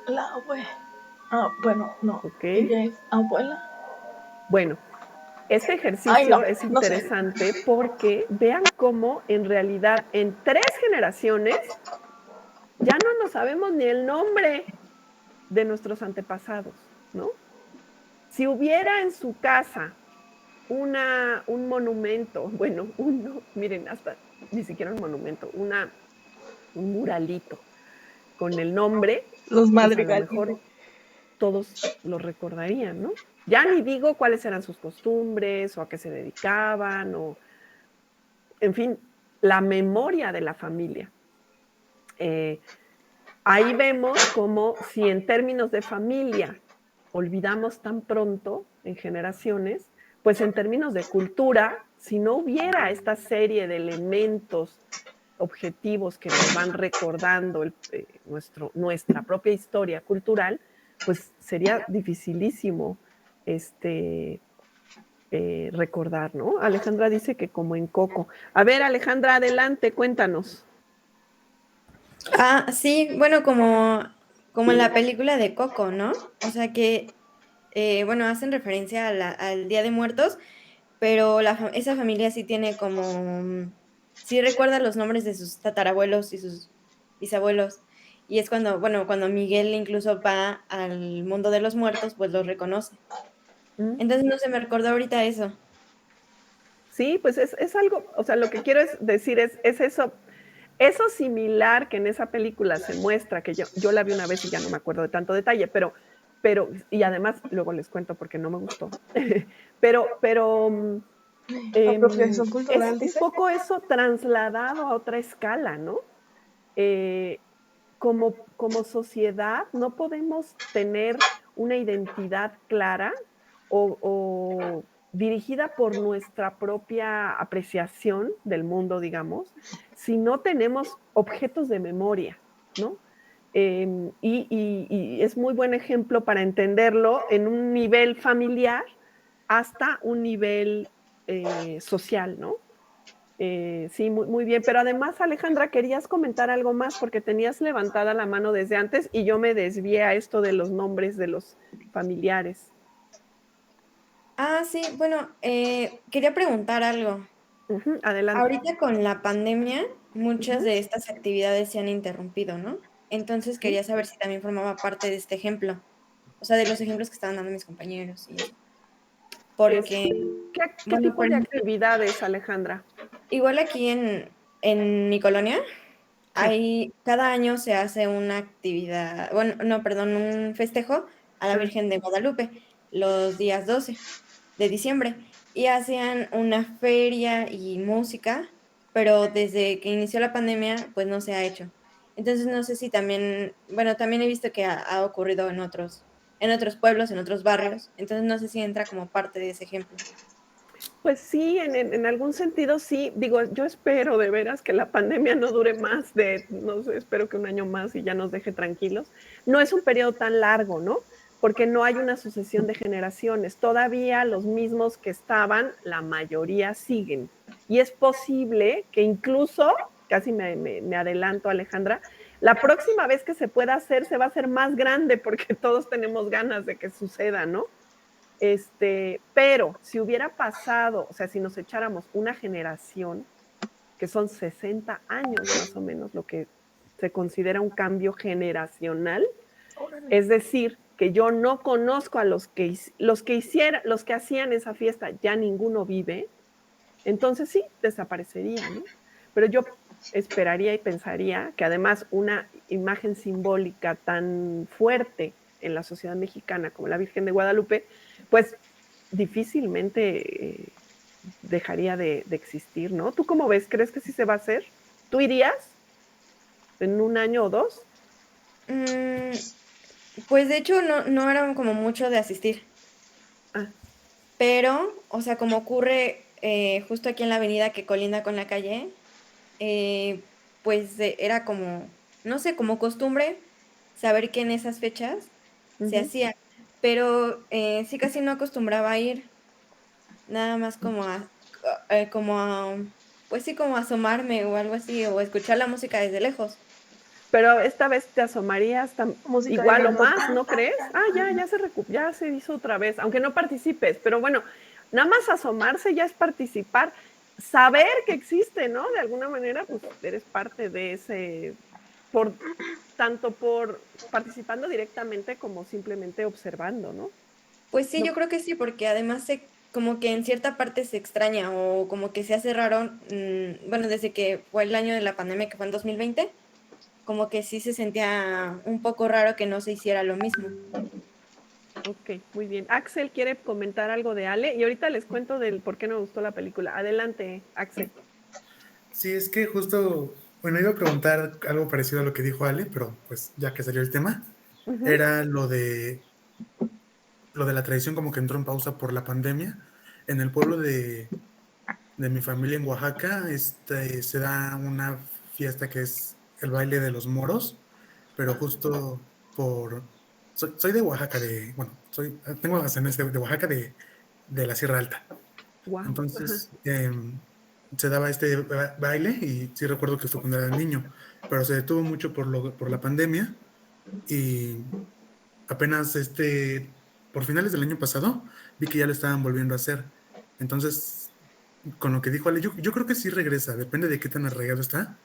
La abuela. Ah, bueno, no. ¿Ok? Ella es abuela. Bueno, este Ay, ejercicio no, es no sé. interesante porque vean cómo en realidad en 3 generaciones ya no nos sabemos ni el nombre de nuestros antepasados, ¿no? Si hubiera en su casa un monumento, bueno, no, miren, hasta ni siquiera un monumento, un muralito con el nombre, Los pues a lo Madrigal, mejor dice. todos lo recordarían, ¿no? Ya ni digo cuáles eran sus costumbres o a qué se dedicaban o, en fin, la memoria de la familia. Ahí vemos como si en términos de familia olvidamos tan pronto en generaciones, pues en términos de cultura, si no hubiera esta serie de elementos objetivos que nos van recordando nuestra propia historia cultural, pues sería dificilísimo recordar, ¿no? Alejandra dice que como en Coco. A ver, Alejandra, adelante, cuéntanos. Ah, sí, bueno, como en la película de Coco, ¿no? O sea que, bueno, hacen referencia al Día de Muertos, pero esa familia sí tiene sí recuerda los nombres de sus tatarabuelos y sus bisabuelos. Y es cuando, bueno, cuando Miguel incluso va al mundo de los muertos, pues los reconoce. ¿Mm? Entonces no se me recordó ahorita eso. Sí, pues es algo, o sea, lo que quiero decir es eso similar que en esa película se muestra, que yo la vi una vez y ya no me acuerdo de tanto detalle, y además luego les cuento porque no me gustó, pero Apropiación es cultural, un dice. poco eso trasladado a otra escala, ¿no? Eh, como sociedad no podemos tener una identidad clara o dirigida por nuestra propia apreciación del mundo, digamos, si no tenemos objetos de memoria, ¿no? Y es muy buen ejemplo para entenderlo en un nivel familiar hasta un nivel social, ¿no? Sí, muy bien. Pero además, Alejandra, querías comentar algo más porque tenías levantada la mano desde antes y yo me desvié a esto de los nombres de los familiares. Ah, sí, bueno, quería preguntar algo. Ujú, adelante. Ahorita con la pandemia, muchas Ujú, de estas actividades se han interrumpido, ¿no? Entonces sí. quería saber si también formaba parte de este ejemplo, o sea, de los ejemplos que estaban dando mis compañeros y eso. Es- Porque, ¿Qué bueno, tipo por de ejemplo, actividades, Alejandra? igual aquí en mi colonia, Sí. cada año se hace una actividad, bueno, no, perdón, un festejo a la Ah, Virgen de Guadalupe los días 12 de diciembre y hacían una feria y música, pero desde que inició la pandemia, pues no se ha hecho. Entonces no sé si también, bueno, también he visto que ha ocurrido en otros pueblos, en otros barrios, entonces no sé si entra como parte de ese ejemplo. pues sí, en algún sentido sí. Digo, yo espero de veras que la pandemia no dure más de, no sé, espero que un año más y ya nos deje tranquilos. No es un periodo tan largo, ¿no? Porque no hay una sucesión de generaciones. Todavía los mismos que estaban, la mayoría siguen. Y es posible que incluso, casi me adelanto, Alejandra, la próxima vez que se pueda hacer, se va a hacer más grande porque todos tenemos ganas de que suceda, ¿no? Pero si hubiera pasado, o sea, si nos echáramos una generación, que son 60 años más o menos, lo que se considera un cambio generacional, Órale. es decir, que yo no conozco a los que hacían esa fiesta, ya ninguno vive, entonces sí, desaparecería, ¿no? Pero yo esperaría y pensaría que además una imagen simbólica tan fuerte en la sociedad mexicana como la Virgen de Guadalupe, pues difícilmente dejaría de existir, ¿no? ¿Tú cómo ves? ¿Crees que sí se va a hacer? ¿Tú irías en un año o dos? Mm, pues de hecho no era como mucho de asistir. Ah, Pero, o sea, como ocurre justo aquí en la avenida que colinda con la calle, pues era como, no sé, como costumbre, saber que en esas fechas se Ujú. hacía, pero sí casi no acostumbraba a ir, nada más pues sí, como asomarme o algo así, o escuchar la música desde lejos. Pero esta vez te asomarías Música de igual o viento. más, ¿no crees? Ya se hizo otra vez, aunque no participes, pero bueno, nada más asomarse ya es participar, saber que existe, ¿no? De alguna manera, pues eres parte de ese, tanto por participando directamente como simplemente observando, ¿no? Pues sí, No, yo creo que sí, porque además como que en cierta parte se extraña o como que se hace raro, bueno, desde que fue el año de la pandemia, que fue en 2020, como que sí se sentía un poco raro que no se hiciera lo mismo. ok, muy bien. Axel quiere comentar algo de Ale y ahorita les cuento del por qué no me gustó la película. Adelante, Axel. Sí, es que justo, bueno, iba a preguntar algo parecido a lo que dijo Ale, pero pues ya que salió el tema, Ujú. era lo de la tradición como que entró en pausa por la pandemia. En el pueblo de mi familia en Oaxaca, se da una fiesta que es el baile de los moros, pero justo soy de Oaxaca, bueno, tengo ascendencia de Oaxaca de la Sierra Alta. Wow. Entonces, se daba este baile y sí recuerdo que fue cuando era niño, pero se detuvo mucho por la pandemia y apenas por finales del año pasado vi que ya lo estaban volviendo a hacer. Entonces, con lo que dijo Ale, yo creo que sí regresa, depende de qué tan arraigado está,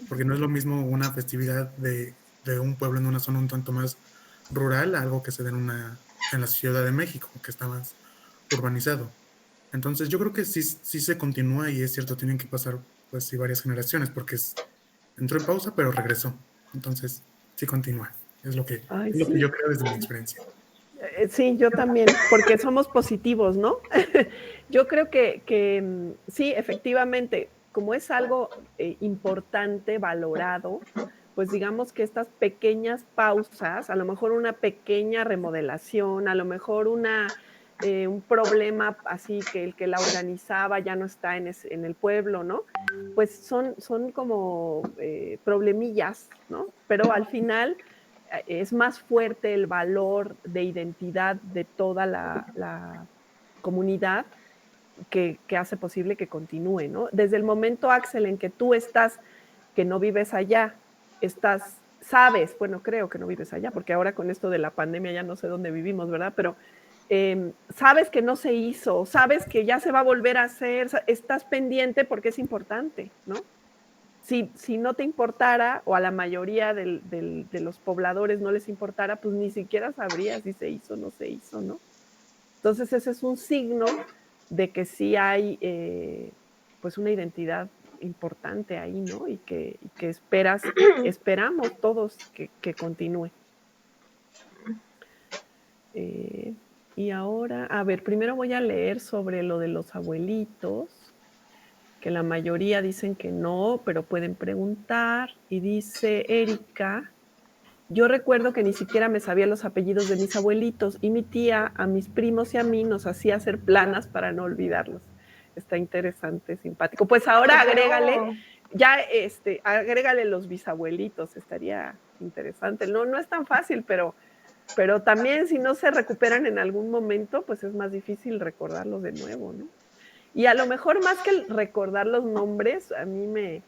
porque no es lo mismo una festividad de un pueblo en una zona un tanto más rural a algo que se da en la Ciudad de México, que está más urbanizado. Entonces yo creo que sí se continúa y es cierto, tienen que pasar pues sí varias generaciones porque entró en pausa pero regresó. Entonces sí continúa. Es lo que, es Ay, lo que yo sí. creo desde mi experiencia. Sí, yo también, porque somos positivos, ¿no? Yo creo que sí, efectivamente, como es algo importante, valorado, pues digamos que estas pequeñas pausas, a lo mejor una pequeña remodelación, a lo mejor un problema así que el que la organizaba ya no está en el pueblo, ¿no? Pues son como problemillas, ¿no? Pero al final es más fuerte el valor de identidad de toda la comunidad que hace posible que continúe, ¿no? Desde el momento, Axel, en que tú estás, que no vives allá, sabes, bueno, creo que no vives allá, porque ahora con esto de la pandemia ya no sé dónde vivimos, ¿verdad? Pero sabes que no se hizo, sabes que ya se va a volver a hacer, estás pendiente porque es importante, ¿no? Si no te importara, o a la mayoría de los pobladores no les importara, pues ni siquiera sabrías si se hizo o no se hizo, ¿no? Entonces ese es un signo de que sí hay pues una identidad importante ahí, ¿no? Y que esperamos todos que continúe. Eh, y ahora, a ver, primero voy a leer sobre lo de los abuelitos, que la mayoría dicen que no, pero pueden preguntar. Y dice Erika, yo recuerdo que ni siquiera me sabía los apellidos de mis abuelitos y mi tía a mis primos y a mí nos hacía hacer planas para no olvidarlos. Está interesante, simpático. Pues ahora agrégale, No. agrégale los bisabuelitos, estaría interesante. No, no es tan fácil, pero también si no se recuperan en algún momento, pues es más difícil recordarlos de nuevo, ¿no? Y a lo mejor más que recordar los nombres, a mí me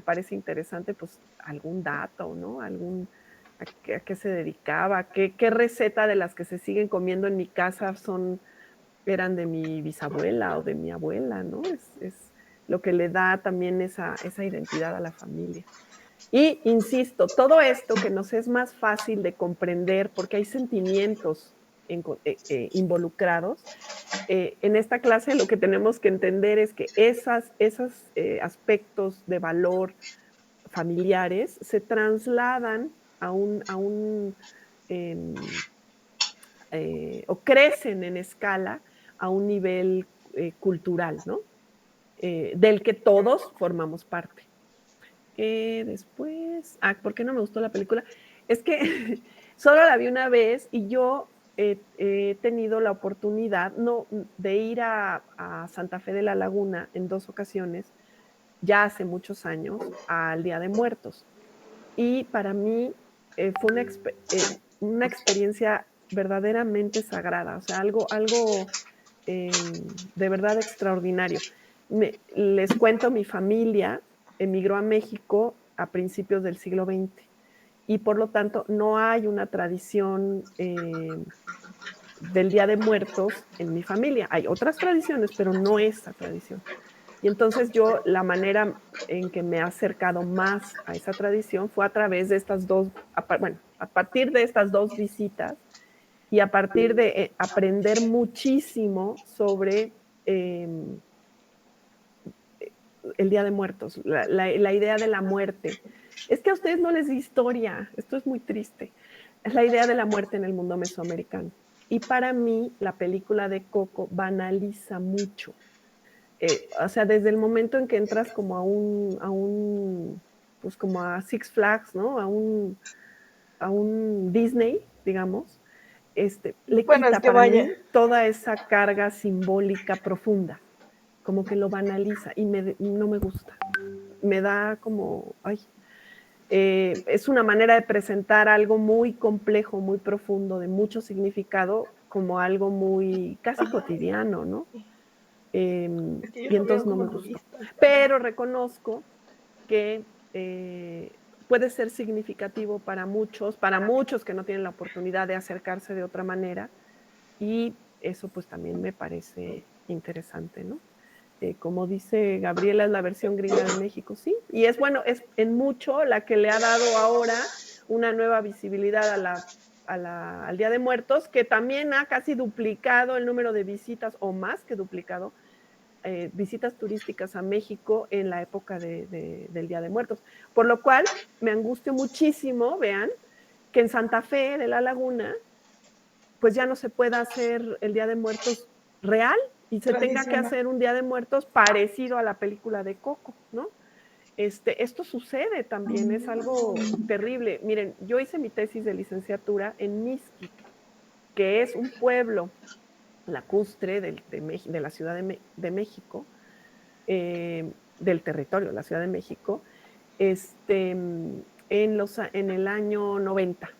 parece interesante, pues, algún dato, ¿no? A qué se dedicaba, qué receta de las que se siguen comiendo en mi casa eran de mi bisabuela o de mi abuela, ¿no? Es lo que le da también esa identidad a la familia. Y insisto, todo esto que nos es más fácil de comprender porque hay sentimientos involucrados, en esta clase lo que tenemos que entender es que esos aspectos de valor familiares se trasladan em, o crecen en escala a un nivel cultural, ¿no? Del que todos formamos parte. Después, ¿por qué no me gustó la película? Es que solo la vi una vez y yo he tenido la oportunidad de ir a Santa Fe de la Laguna en 2 ocasiones, ya hace muchos años, al Día de Muertos. Y para mí fue una experiencia verdaderamente sagrada, o sea, algo de verdad extraordinario. Les cuento, mi familia emigró a México a principios del siglo XX y por lo tanto no hay una tradición del Día de Muertos en mi familia. Hay otras tradiciones, pero no esa tradición. Y entonces yo, la manera en que me he acercado más a esa tradición fue a través de estas dos, bueno, a partir de estas dos visitas y a partir de aprender muchísimo sobre el Día de Muertos, la idea de la muerte. Es que a ustedes no les di historia, esto es muy triste. Es la idea de la muerte en el mundo mesoamericano. Y para mí, la película de Coco banaliza mucho. O sea, desde el momento en que entras como pues como a Six Flags, ¿no? A un Disney, digamos, le Bueno, quita es que para vaya. mí toda esa carga simbólica profunda, como que lo banaliza y no me gusta. Me da como, ay, es una manera de presentar algo muy complejo, muy profundo, de mucho significado, como algo muy casi cotidiano, ¿no? Es que yo Y lo veo entonces no como me gustó. turista. Pero reconozco que puede ser significativo para muchos que no tienen la oportunidad de acercarse de otra manera, y eso pues también me parece interesante, ¿no? Como dice Gabriela, es la versión gringa de México, sí, y es bueno, es en mucho la que le ha dado ahora una nueva visibilidad al Día de Muertos, que también ha casi duplicado el número de visitas, o más que duplicado, visitas turísticas a México en la época del Día de Muertos. Por lo cual me angustió muchísimo, vean, que en Santa Fe de la Laguna, pues ya no se pueda hacer el Día de Muertos real y se tenga que hacer un Día de Muertos parecido a la película de Coco, ¿no? Esto sucede también, es algo terrible. Miren, yo hice mi tesis de licenciatura en Mixquic, que es un pueblo lacustre de la Ciudad de México, del territorio de la Ciudad de México, en el año 90.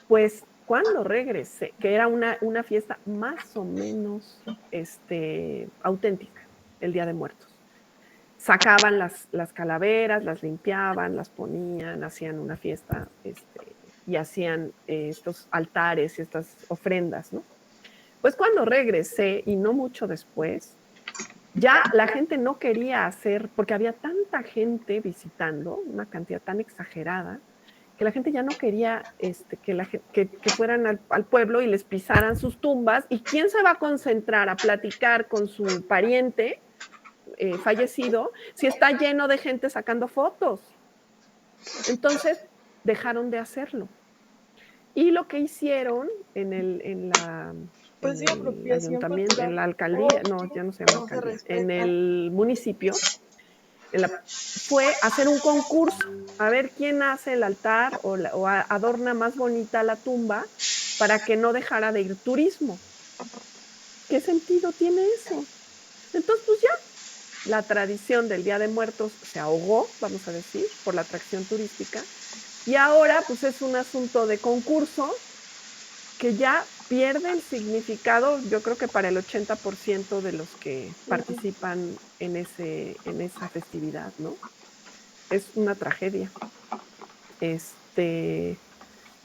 Pues cuando regresé, que era una fiesta más o menos auténtica, el Día de Muertos. Sacaban las calaveras, las limpiaban, las ponían, hacían una fiesta y hacían estos altares y estas ofrendas, ¿no? Pues cuando regresé, y no mucho después, ya la gente no quería hacer, porque había tanta gente visitando, una cantidad tan exagerada, que la gente ya no quería que fueran al pueblo y les pisaran sus tumbas. ¿Y quién se va a concentrar a platicar con su pariente fallecido si está lleno de gente sacando fotos? Entonces dejaron de hacerlo. Y lo que hicieron en el ayuntamiento, en la alcaldía, no, ya no se llama alcaldía, en el municipio, fue hacer un concurso, a ver quién hace el altar o adorna más bonita la tumba para que no dejara de ir turismo. ¿Qué sentido tiene eso? Entonces, pues ya, la tradición del Día de Muertos se ahogó, vamos a decir, por la atracción turística, y ahora pues es un asunto de concurso que ya pierde el significado, yo creo que para el 80% de los que participan en esa festividad, ¿no? Es una tragedia. Es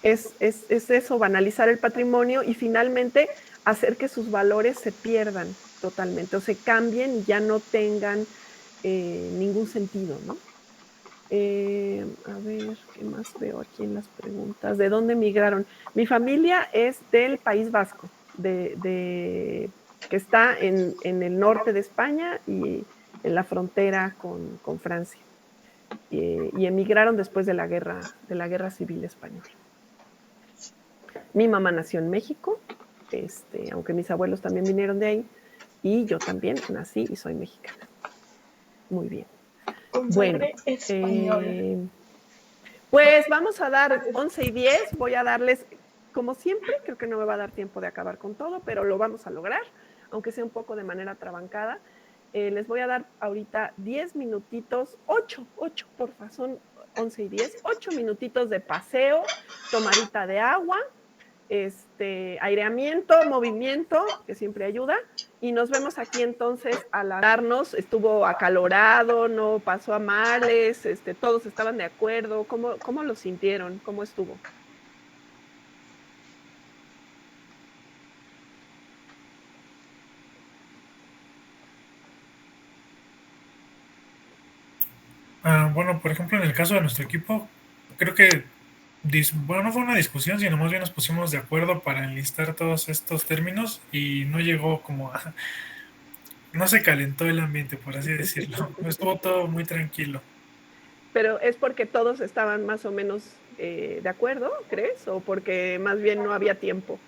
eso, banalizar el patrimonio y finalmente hacer que sus valores se pierdan totalmente o se cambien y ya no tengan ningún sentido, ¿no? A ver, ¿qué más veo aquí en las preguntas? ¿De dónde migraron? Mi familia es del País Vasco, que está en el norte de España y en la frontera con Francia. Y emigraron después de la guerra civil española. Mi mamá nació en México, aunque mis abuelos también vinieron de ahí, y yo también nací y soy mexicana. Muy bien. Bueno, pues vamos a dar 11:10, voy a darles, como siempre, creo que no me va a dar tiempo de acabar con todo, pero lo vamos a lograr, aunque sea un poco de manera trabancada. Les voy a dar ahorita 10 minutitos, 8, porfa, son 11:10, 8 minutitos de paseo, tomadita de agua, aireamiento, movimiento, que siempre ayuda, y nos vemos aquí entonces a darnos. Estuvo acalorado, no pasó a males, todos estaban de acuerdo. ¿Cómo lo sintieron? ¿Cómo estuvo? Bueno, por ejemplo, en el caso de nuestro equipo, creo que, bueno, no fue una discusión, sino más bien nos pusimos de acuerdo para enlistar todos estos términos y no llegó como a... No se calentó el ambiente, por así decirlo. Estuvo todo muy tranquilo. Pero es porque todos estaban más o menos de acuerdo, ¿crees? ¿O porque más bien no había tiempo?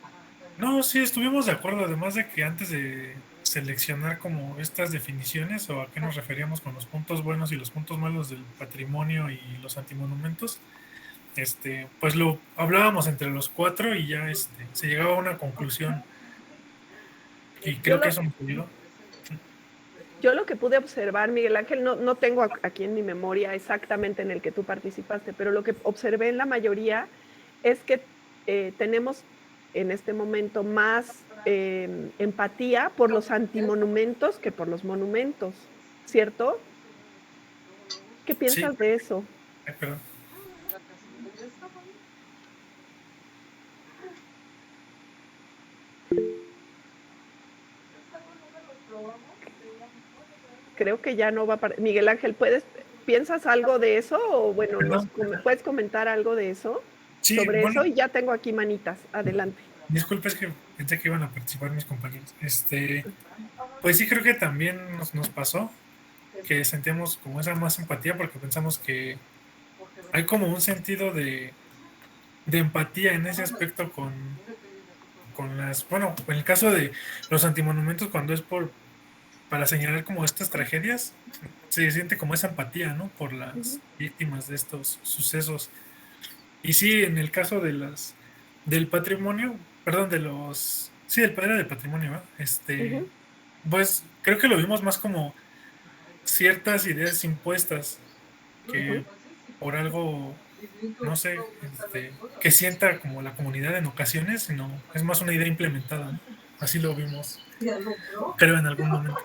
No, sí, estuvimos de acuerdo, además de que antes de seleccionar como estas definiciones o a qué nos referíamos con los puntos buenos y los puntos malos del patrimonio y los antimonumentos, pues lo hablábamos entre los cuatro y ya se llegaba a una conclusión. Y creo que eso nos ayudó. Yo lo que pude observar, Miguel Ángel, no tengo aquí en mi memoria exactamente en el que tú participaste, pero lo que observé en la mayoría es que tenemos en este momento más empatía por los antimonumentos que por los monumentos, ¿cierto? ¿Qué piensas de eso? Perdón. Creo que ya no va para... Miguel Ángel, ¿piensas algo de eso? O bueno, ¿puedes comentar algo de eso? Sí, sobre bueno, eso, y ya tengo aquí manitas. Adelante. Disculpe, es que pensé que iban a participar mis compañeros. Pues sí, creo que también nos pasó que sentíamos como esa más empatía porque pensamos que hay como un sentido de empatía en ese aspecto con bueno, en el caso de los antimonumentos, cuando es para señalar como estas tragedias, se siente como esa empatía, ¿no? Por las víctimas de estos sucesos. Y sí, en el caso de del patrimonio, perdón, sí, del padre del patrimonio, ¿no? Pues creo que lo vimos más como ciertas ideas impuestas que por algo, no sé, que sienta como la comunidad en ocasiones, sino es más una idea implementada, ¿no? Así lo vimos, creo, en algún momento.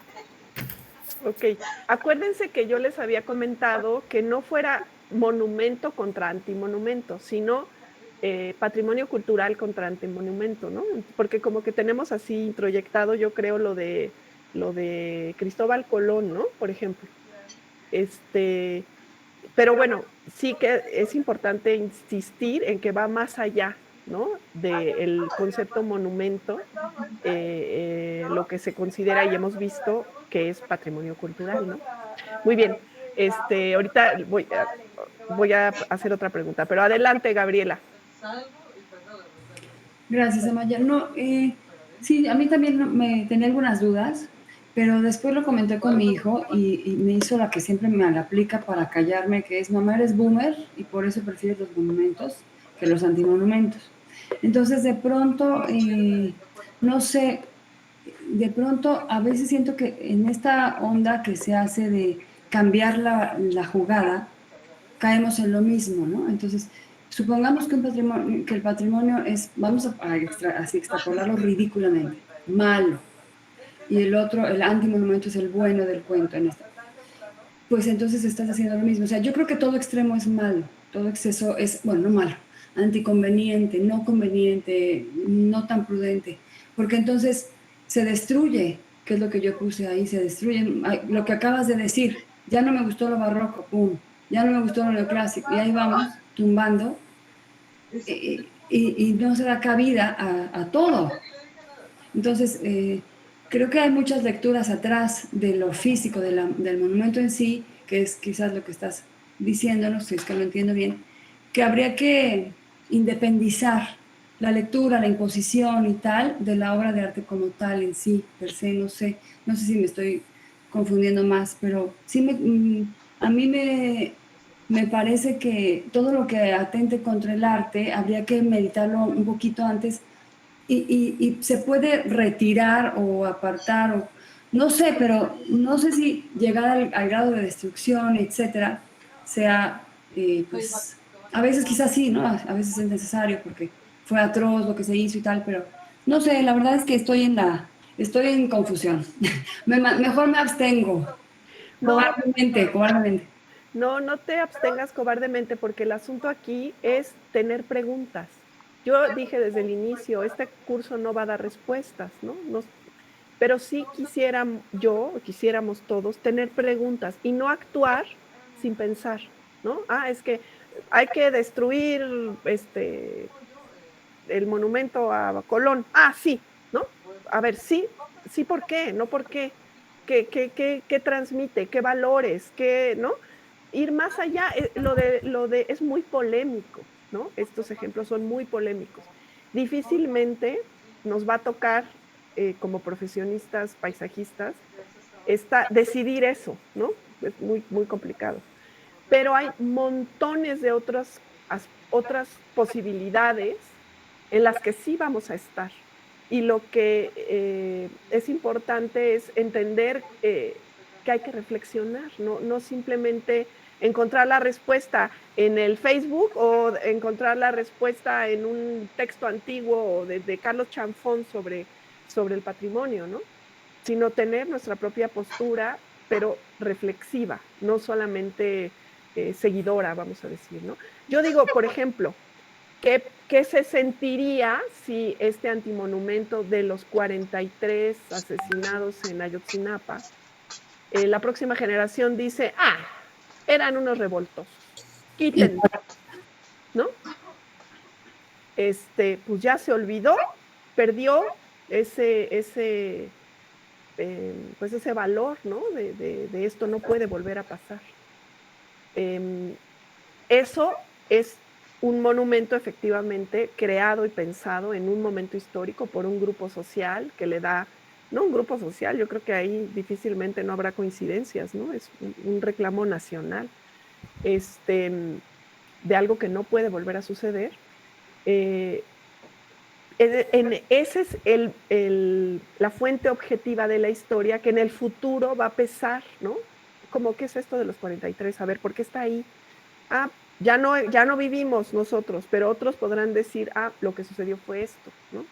Ok, acuérdense que yo les había comentado que no fuera monumento contra antimonumento, sino patrimonio cultural contra antimonumento, ¿no? Porque como que tenemos así introyectado, yo creo, lo de Cristóbal Colón, ¿no? Por ejemplo. Pero bueno, sí que es importante insistir en que va más allá, ¿no? Del concepto monumento, lo que se considera y hemos visto que es patrimonio cultural, ¿no? Muy bien, ahorita voy a hacer otra pregunta, pero adelante, Gabriela. Gracias, Amaya. No, sí, a mí también me tenía algunas dudas, pero después lo comenté con mi hijo y me hizo la que siempre me la aplica para callarme, que es: mamá, eres boomer y por eso prefieres los monumentos que los antimonumentos. Entonces, de pronto, no sé, de pronto a veces siento que en esta onda que se hace de cambiar la jugada, caemos en lo mismo, ¿no? Entonces, supongamos que el patrimonio es, vamos a así extrapolarlo ridículamente, malo, y el otro, el antimonumento, es el bueno del cuento en esta. Pues entonces estás haciendo lo mismo. O sea, yo creo que todo extremo es malo, todo exceso es, bueno, no malo, anticonveniente, no conveniente, no tan prudente, porque entonces se destruye, que es lo que yo puse ahí, se destruye lo que acabas de decir. Ya no me gustó lo barroco, pum, ya no me gustó lo neoclásico, y ahí vamos tumbando, y no se da cabida a todo. Entonces, creo que hay muchas lecturas atrás de lo físico, del monumento en sí, que es quizás lo que estás diciéndonos, si es que lo entiendo bien, que habría que independizar la lectura, la imposición y tal, de la obra de arte como tal en sí, per se. No sé si me estoy confundiendo más, pero sí a mí me parece que todo lo que atente contra el arte habría que meditarlo un poquito antes, y se puede retirar o apartar, o no sé, pero no sé si llegar al grado de destrucción, etcétera, sea pues a veces quizás sí, ¿no? A veces es necesario porque fue atroz lo que se hizo y tal, pero no sé, la verdad es que estoy en confusión. Mejor me abstengo, No, cobardemente. no te abstengas cobardemente porque el asunto aquí es tener preguntas. Yo dije desde el inicio, este curso no va a dar respuestas, ¿no? Pero sí quisiéramos todos tener preguntas y no actuar sin pensar, ¿no? Es que hay que destruir el monumento a Colón. Sí, ¿no? A ver, sí, sí, ¿por qué? No, ¿por qué? ¿Qué transmite? ¿Qué valores? ¿Qué, no? Ir más allá, lo de es muy polémico, ¿no? Estos ejemplos son muy polémicos. Difícilmente nos va a tocar, como profesionistas paisajistas, decidir eso, ¿no? Es muy, muy complicado. Pero hay montones de otras posibilidades en las que sí vamos a estar. Y lo que es importante es entender que hay que reflexionar, no simplemente encontrar la respuesta en el Facebook o encontrar la respuesta en un texto antiguo de Carlos Chanfón sobre el patrimonio, ¿no? Sino tener nuestra propia postura, pero reflexiva, no solamente seguidora, vamos a decir, ¿no? Yo digo, por ejemplo, ¿qué se sentiría si este antimonumento de los 43 asesinados en Ayotzinapa, la próxima generación dice, eran unos revoltosos, quítenlo, ¿no? Pues ya se olvidó, perdió pues ese valor, ¿no? De esto no puede volver a pasar. Eso es un monumento efectivamente creado y pensado en un momento histórico por un grupo social que le da, no un grupo social, yo creo que ahí difícilmente no habrá coincidencias, ¿no? Es un reclamo nacional de algo que no puede volver a suceder. Ese es la fuente objetiva de la historia que en el futuro va a pesar, ¿no? Como, ¿qué es esto de los 43? A ver, ¿por qué está ahí? Ya no vivimos nosotros, pero otros podrán decir, lo que sucedió fue esto, ¿no?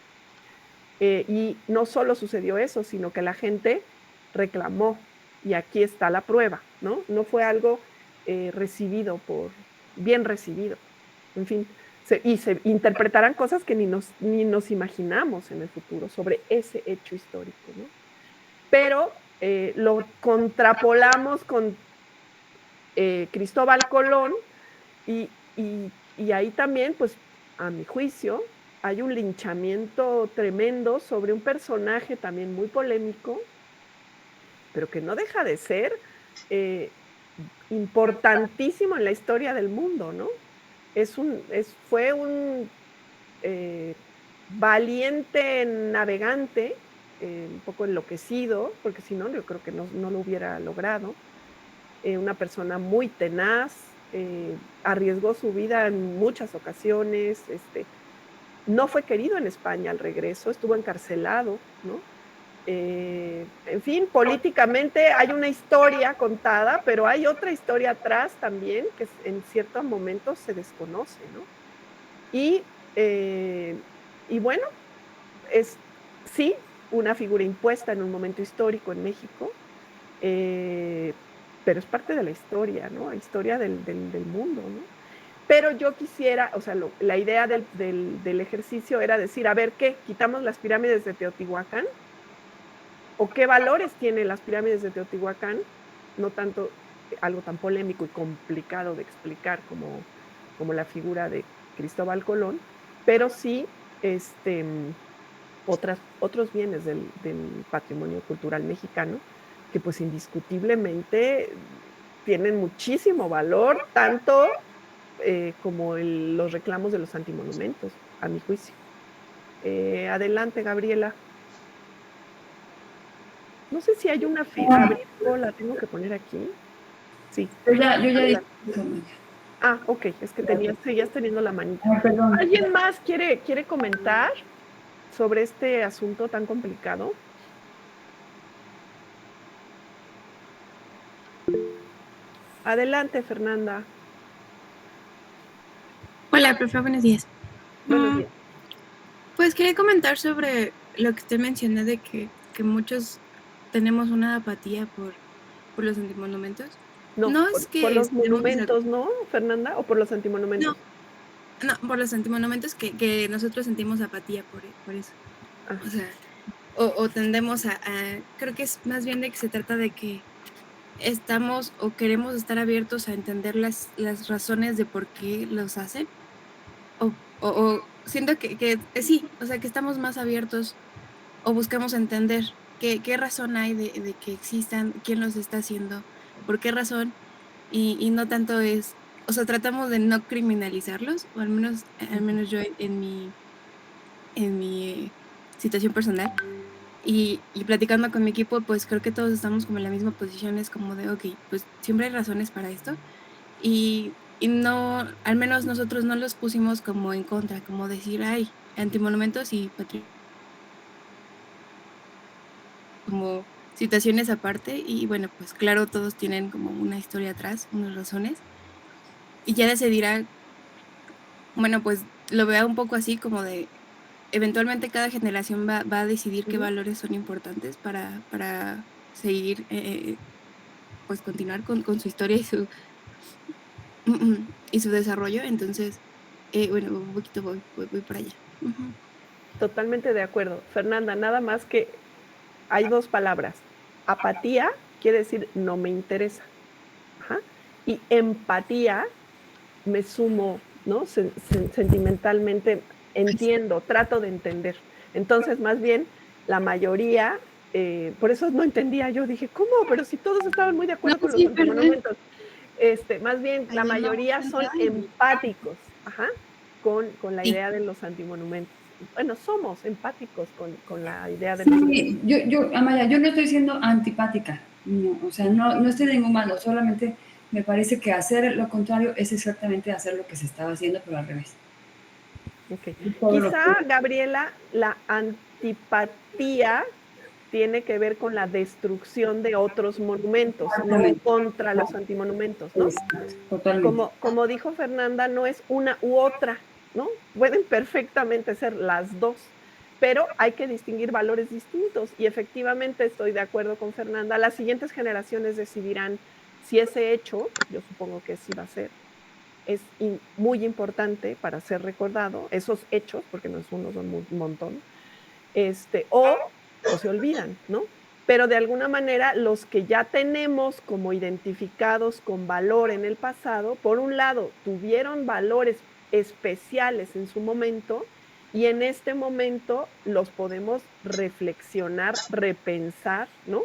Y no solo sucedió eso, sino que la gente reclamó, y aquí está la prueba, ¿no? No fue algo bien recibido. En fin, se interpretarán cosas que ni nos imaginamos en el futuro sobre ese hecho histórico, ¿no? Pero lo contrapolamos con Cristóbal Colón y ahí también, pues, a mi juicio, hay un linchamiento tremendo sobre un personaje también muy polémico, pero que no deja de ser eh, importantísimo en la historia del mundo, ¿no? Fue un eh, valiente navegante, un poco enloquecido, porque si no, yo creo que no lo hubiera logrado. Una persona muy tenaz, arriesgó su vida en muchas ocasiones, no fue querido en España al regreso, estuvo encarcelado, ¿no? En fin, políticamente hay una historia contada, pero hay otra historia atrás también que en ciertos momentos se desconoce, ¿no? Y, eh, y bueno, es sí una figura impuesta en un momento histórico en México, eh, pero es parte de la historia, ¿no? La historia del mundo, ¿no? Pero yo quisiera, o sea, la idea del ejercicio era decir, a ver, ¿qué? ¿Quitamos las pirámides de Teotihuacán? ¿O qué valores tienen las pirámides de Teotihuacán? No tanto algo tan polémico y complicado de explicar como la figura de Cristóbal Colón, pero sí otros bienes del patrimonio cultural mexicano que pues indiscutiblemente tienen muchísimo valor, tanto como los reclamos de los antimonumentos, a mi juicio. Adelante, Gabriela. No sé si hay una la tengo que poner aquí. Sí. Yo ya Adelante. dije. Ok, es que seguías teniendo la manita. Perdón. ¿Alguien más quiere comentar sobre este asunto tan complicado? Adelante, Fernanda. Hola, profe, buenos días. Buenos días. Pues quería comentar sobre lo que usted mencionó de que muchos tenemos una apatía por los antimonumentos. No, No por, es que por los estemos monumentos, ¿no, Fernanda? ¿O por los antimonumentos? No, por los antimonumentos que nosotros sentimos apatía por eso. Ah. O sea, o tendemos a... Creo que es más bien de que se trata de que estamos o queremos estar abiertos a entender las razones de por qué los hacen. O siento que sí, o sea, que estamos más abiertos o buscamos entender qué razón hay de que existan, quién los está haciendo, por qué razón, y no tanto es, o sea, tratamos de no criminalizarlos, o al menos yo en mi situación personal, y platicando con mi equipo, pues creo que todos estamos como en la misma posición, es como de, ok, pues siempre hay razones para esto, y no, al menos nosotros no los pusimos como en contra, como decir, ay, antimonumentos y como situaciones aparte, y bueno, pues claro, todos tienen como una historia atrás, unas razones, y ya se dirá, bueno, pues lo vea un poco así como de, eventualmente cada generación va a decidir qué valores son importantes para seguir, pues continuar con su historia y su desarrollo, entonces, bueno, un poquito voy para allá. Totalmente de acuerdo. Fernanda, nada más que hay dos palabras. Apatía quiere decir no me interesa. Ajá. Y empatía me sumo, ¿no? Sentimentalmente entiendo, trato de entender. Entonces, más bien, la mayoría, por eso no entendía, yo dije, ¿cómo? Pero si todos estaban muy de acuerdo con los antimonumentos. Más bien, la mayoría son empáticos, ajá, con la idea de los antimonumentos. Bueno, somos empáticos con la idea de los antimonumentos. Yo, Amaya, yo no estoy siendo antipática, no, o sea, no estoy de ningún malo, solamente me parece que hacer lo contrario es exactamente hacer lo que se estaba haciendo, pero al revés. Okay. Quizá, Gabriela, la antipatía tiene que ver con la destrucción de otros monumentos, no contra los antimonumentos, ¿no? Totalmente. Como dijo Fernanda, no es una u otra, ¿no? Pueden perfectamente ser las dos, pero hay que distinguir valores distintos y efectivamente estoy de acuerdo con Fernanda. Las siguientes generaciones decidirán si ese hecho, yo supongo que sí va a ser, es muy importante para ser recordado, esos hechos, porque no es uno, son un montón, o se olvidan, ¿no? Pero de alguna manera los que ya tenemos como identificados con valor en el pasado, por un lado, tuvieron valores especiales en su momento y en este momento los podemos reflexionar, repensar, ¿no?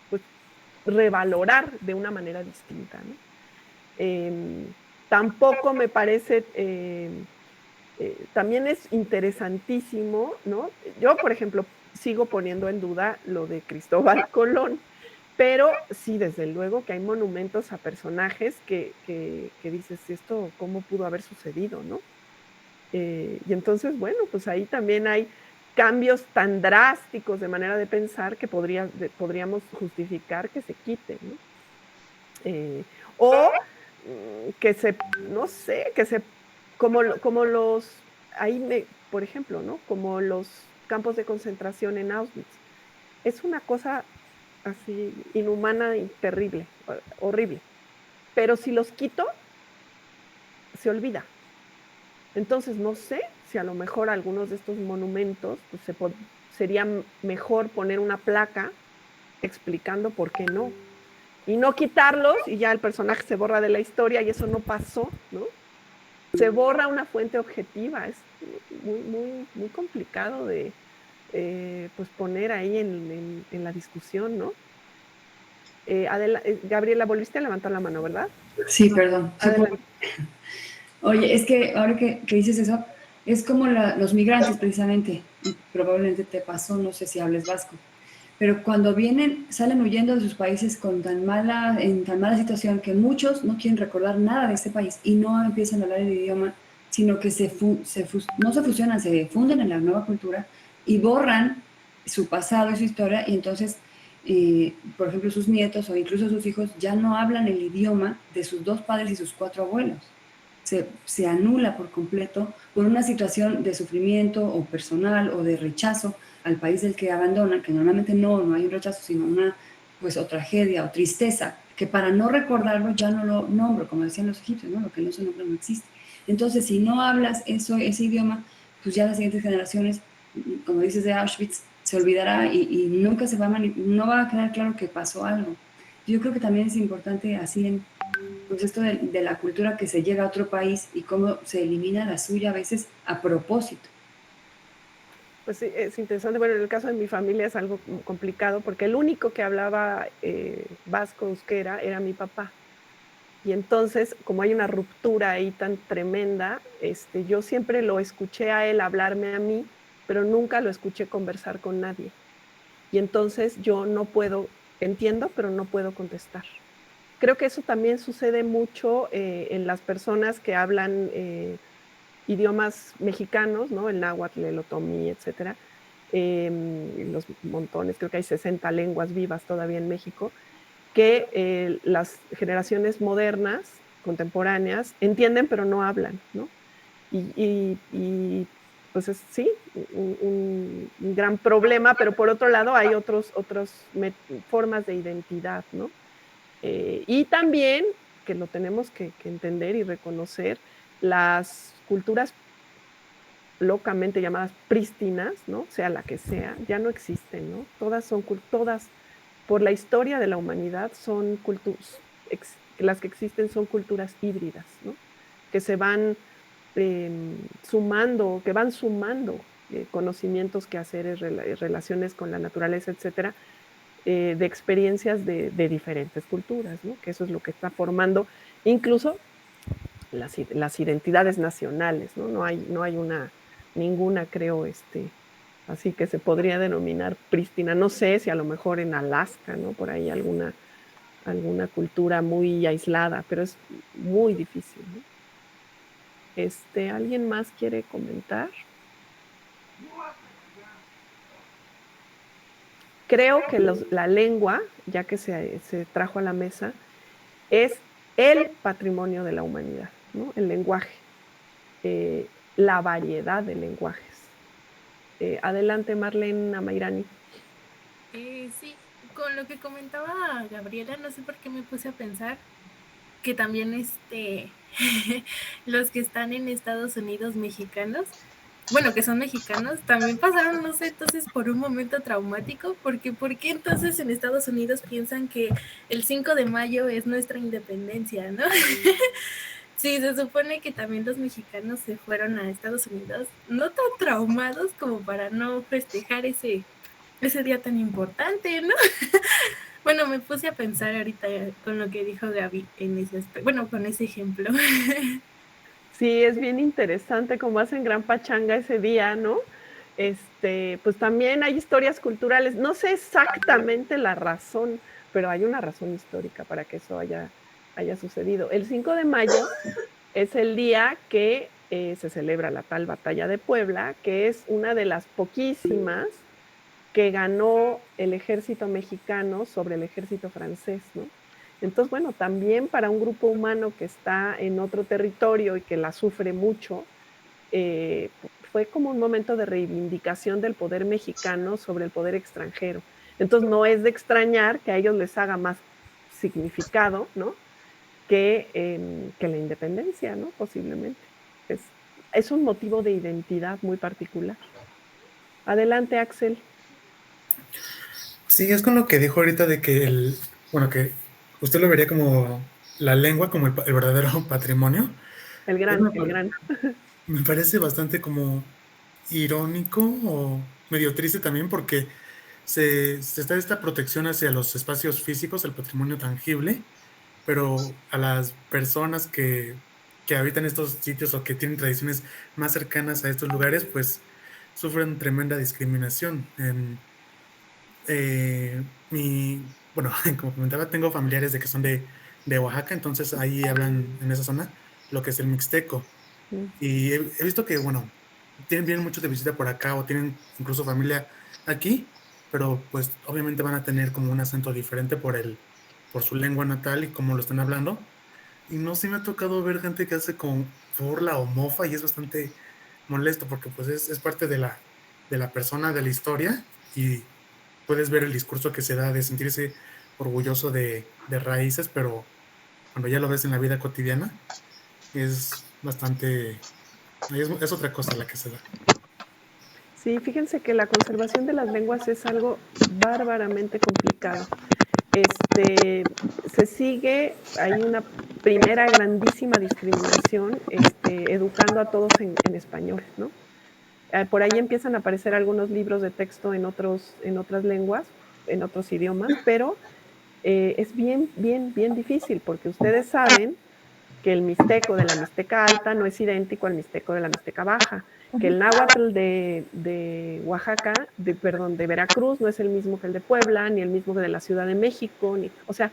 Pues revalorar de una manera distinta, ¿no? Tampoco me parece también es interesantísimo, ¿no? Yo, por ejemplo, sigo poniendo en duda lo de Cristóbal Colón, pero sí, desde luego que hay monumentos a personajes que dices, ¿esto cómo pudo haber sucedido, no? Y entonces, bueno, pues ahí también hay cambios tan drásticos de manera de pensar que podríamos justificar que se quiten, ¿no? O que se, no sé, que se, como los, por ejemplo, ¿no? Como los campos de concentración en Auschwitz. Es una cosa así inhumana y terrible, horrible. Pero si los quito, se olvida. Entonces, no sé si a lo mejor algunos de estos monumentos, pues sería mejor poner una placa explicando por qué no. Y no quitarlos y ya el personaje se borra de la historia y eso no pasó, ¿no? Se borra una fuente objetiva, es muy complicado de pues poner ahí en la discusión, ¿no? Gabriela, volviste a levantar la mano, ¿verdad? Sí, perdón. Adelante. Oye, es que ahora que dices eso, es como los migrantes precisamente, y probablemente te pasó, no sé si hables vasco, pero cuando vienen, salen huyendo de sus países en tan mala situación que muchos no quieren recordar nada de este país y no empiezan a hablar el idioma, sino que no se fusionan, se funden en la nueva cultura y borran su pasado y su historia y entonces por ejemplo, sus nietos o incluso sus hijos ya no hablan el idioma de sus 2 padres y sus 4 abuelos. Se anula por completo por una situación de sufrimiento o personal o de rechazo al país del que abandonan, que normalmente no hay un rechazo, sino una pues o tragedia o tristeza, que para no recordarlo ya no lo nombro, como decían los egipcios, ¿no? Lo que no se nombra no existe. Entonces, si no hablas ese idioma, pues ya las siguientes generaciones, como dices de Auschwitz, se olvidará y nunca no va a quedar claro que pasó algo. Yo creo que también es importante así pues esto de la cultura que se llega a otro país y cómo se elimina la suya a veces a propósito. Pues sí, es interesante. Bueno, en el caso de mi familia es algo complicado porque el único que hablaba vasco, euskera, era mi papá. Y entonces, como hay una ruptura ahí tan tremenda, yo siempre lo escuché a él hablarme a mí, pero nunca lo escuché conversar con nadie. Y entonces yo no puedo, entiendo, pero no puedo contestar. Creo que eso también sucede mucho en las personas que hablan idiomas mexicanos, ¿no? El náhuatl, el otomí, etcétera. Los montones, creo que hay 60 lenguas vivas todavía en México, que las generaciones modernas, contemporáneas, entienden pero no hablan, ¿no? Y pues sí, un gran problema, pero por otro lado hay otras formas de identidad, ¿no? Y también, que lo tenemos que entender y reconocer, las culturas locamente llamadas prístinas, ¿no? Sea la que sea, ya no existen, ¿no? Todas, por la historia de la humanidad, son las que existen son culturas híbridas, ¿no? Que se van sumando conocimientos, quehaceres, relaciones con la naturaleza, etcétera, de experiencias de diferentes culturas, ¿no? Que eso es lo que está formando incluso las identidades nacionales, ¿no? No hay ninguna, creo, así que se podría denominar prístina. No sé si a lo mejor en Alaska, ¿no? Por ahí alguna cultura muy aislada, pero es muy difícil, ¿no? ¿Alguien más quiere comentar? Creo que la lengua, ya que se trajo a la mesa, es el patrimonio de la humanidad, ¿no? El lenguaje, la variedad de lenguajes. Adelante, Marlene Amairani. Sí, con lo que comentaba Gabriela, no sé por qué me puse a pensar que también los que están en Estados Unidos mexicanos, bueno, que son mexicanos, también pasaron, no sé, entonces por un momento traumático, porque ¿por qué entonces en Estados Unidos piensan que el 5 de mayo es nuestra independencia, ¿no? Sí, se supone que también los mexicanos se fueron a Estados Unidos, no tan traumados como para no festejar ese día tan importante, ¿no? Bueno, me puse a pensar ahorita con lo que dijo Gaby en ese aspecto, bueno, con ese ejemplo. Sí, es bien interesante cómo hacen gran pachanga ese día, ¿no? Pues también hay historias culturales. No sé exactamente la razón, pero hay una razón histórica para que eso haya sucedido. El 5 de mayo es el día que se celebra la tal Batalla de Puebla, que es una de las poquísimas que ganó el ejército mexicano sobre el ejército francés, ¿no? Entonces, bueno, también para un grupo humano que está en otro territorio y que la sufre mucho, fue como un momento de reivindicación del poder mexicano sobre el poder extranjero. Entonces, no es de extrañar que a ellos les haga más significado, ¿no? Que la independencia, ¿no? Posiblemente. Es un motivo de identidad muy particular. Adelante, Axel. Sí, es con lo que dijo ahorita de que que usted lo vería como la lengua, como el verdadero patrimonio. El gran. Me parece bastante como irónico o medio triste también porque se está esta protección hacia los espacios físicos, el patrimonio tangible, pero a las personas que habitan estos sitios o que tienen tradiciones más cercanas a estos lugares, pues sufren tremenda discriminación. Bueno, como comentaba, tengo familiares de que son de Oaxaca, entonces ahí hablan en esa zona lo que es el mixteco. Y he visto que, bueno, vienen muchos de visita por acá o tienen incluso familia aquí pero pues obviamente van a tener como un acento diferente por su lengua natal y cómo lo están hablando. Y no, sí me ha tocado ver gente que hace con burla o mofa y es bastante molesto porque pues es parte de la persona, de la historia, y puedes ver el discurso que se da de sentirse orgulloso de raíces, pero cuando ya lo ves en la vida cotidiana es bastante, es otra cosa la que se da. Sí, fíjense que la conservación de las lenguas es algo bárbaramente complicado. Se sigue, hay una primera grandísima discriminación, educando a todos en español, ¿no? Por ahí empiezan a aparecer algunos libros de texto en otras lenguas, en otros idiomas, pero es bien difícil, porque ustedes saben que el mixteco de la Mixteca Alta no es idéntico al mixteco de la Mixteca Baja, que el náhuatl de Oaxaca, de Veracruz, no es el mismo que el de Puebla, ni el mismo que de la Ciudad de México, o sea,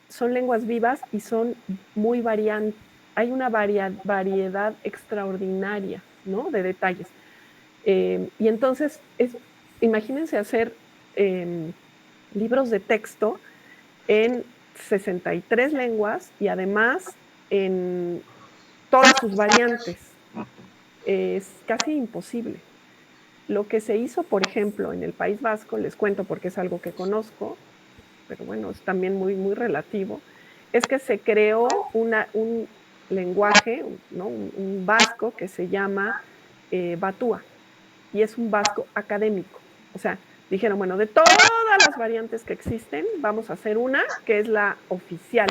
son lenguas vivas y son muy variantes, hay una variedad extraordinaria, ¿no? De detalles. Y entonces, imagínense hacer libros de texto en 63 lenguas y además en todas sus variantes. Es casi imposible. Lo que se hizo, por ejemplo, en el País Vasco, les cuento porque es algo que conozco, pero bueno, es también muy relativo, es que se creó un lenguaje, ¿no? un vasco que se llama Batúa, y es un vasco académico. O sea, dijeron, bueno, de todas las variantes que existen, vamos a hacer una que es la oficial,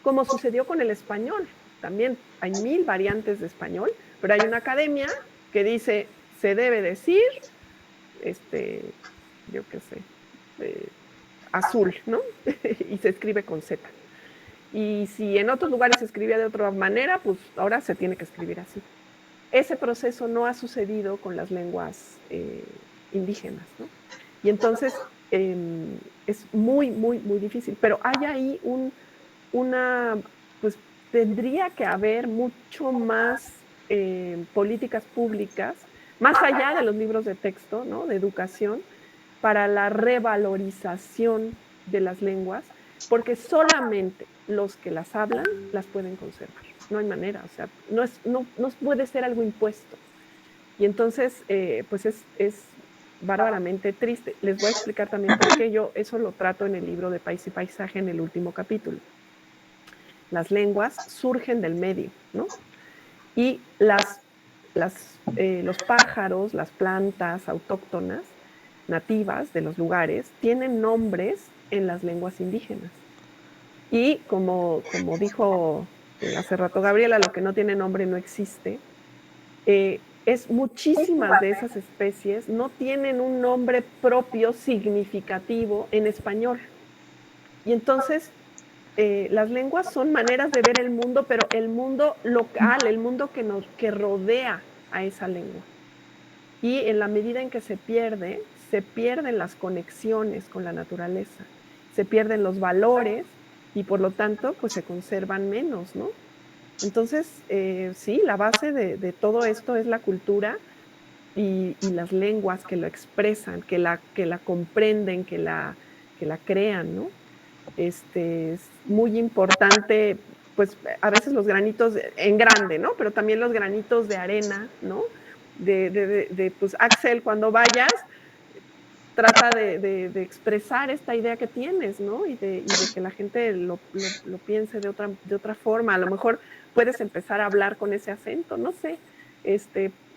como sucedió con el español. También hay 1000 variantes de español, pero hay una academia que dice, se debe decir, yo qué sé, azul, ¿no? Y se escribe con Z. Y si en otros lugares se escribía de otra manera, pues ahora se tiene que escribir así. Ese proceso no ha sucedido con las lenguas indígenas, ¿no? Y entonces es muy difícil, pero hay ahí pues tendría que haber mucho más políticas públicas, más allá de los libros de texto, ¿no? De educación, para la revalorización de las lenguas, porque solamente los que las hablan las pueden conservar. No hay manera, o sea, no puede ser algo impuesto. Y entonces, pues es bárbaramente triste. Les voy a explicar también por qué yo eso lo trato en el libro de País y Paisaje en el último capítulo. Las lenguas surgen del medio, ¿no? Y los pájaros, las plantas autóctonas, nativas de los lugares, tienen nombres en las lenguas indígenas. Y como dijo hace rato Gabriela, lo que no tiene nombre no existe. Muchísimas de esas especies no tienen un nombre propio significativo en español. Y entonces las lenguas son maneras de ver el mundo, pero el mundo local, el mundo que rodea a esa lengua. Y en la medida en que se pierden las conexiones con la naturaleza, se pierden los valores y por lo tanto pues se conservan menos, ¿no? Entonces, sí, la base de todo esto es la cultura y las lenguas que lo expresan, que la comprenden, que la crean, ¿no? Es muy importante, pues a veces los granitos en grande, ¿no? Pero también los granitos de arena, ¿no? Pues Axel, cuando vayas, trata de expresar esta idea que tienes, ¿no? Y de que la gente lo piense de otra forma. A lo mejor puedes empezar a hablar con ese acento, no sé.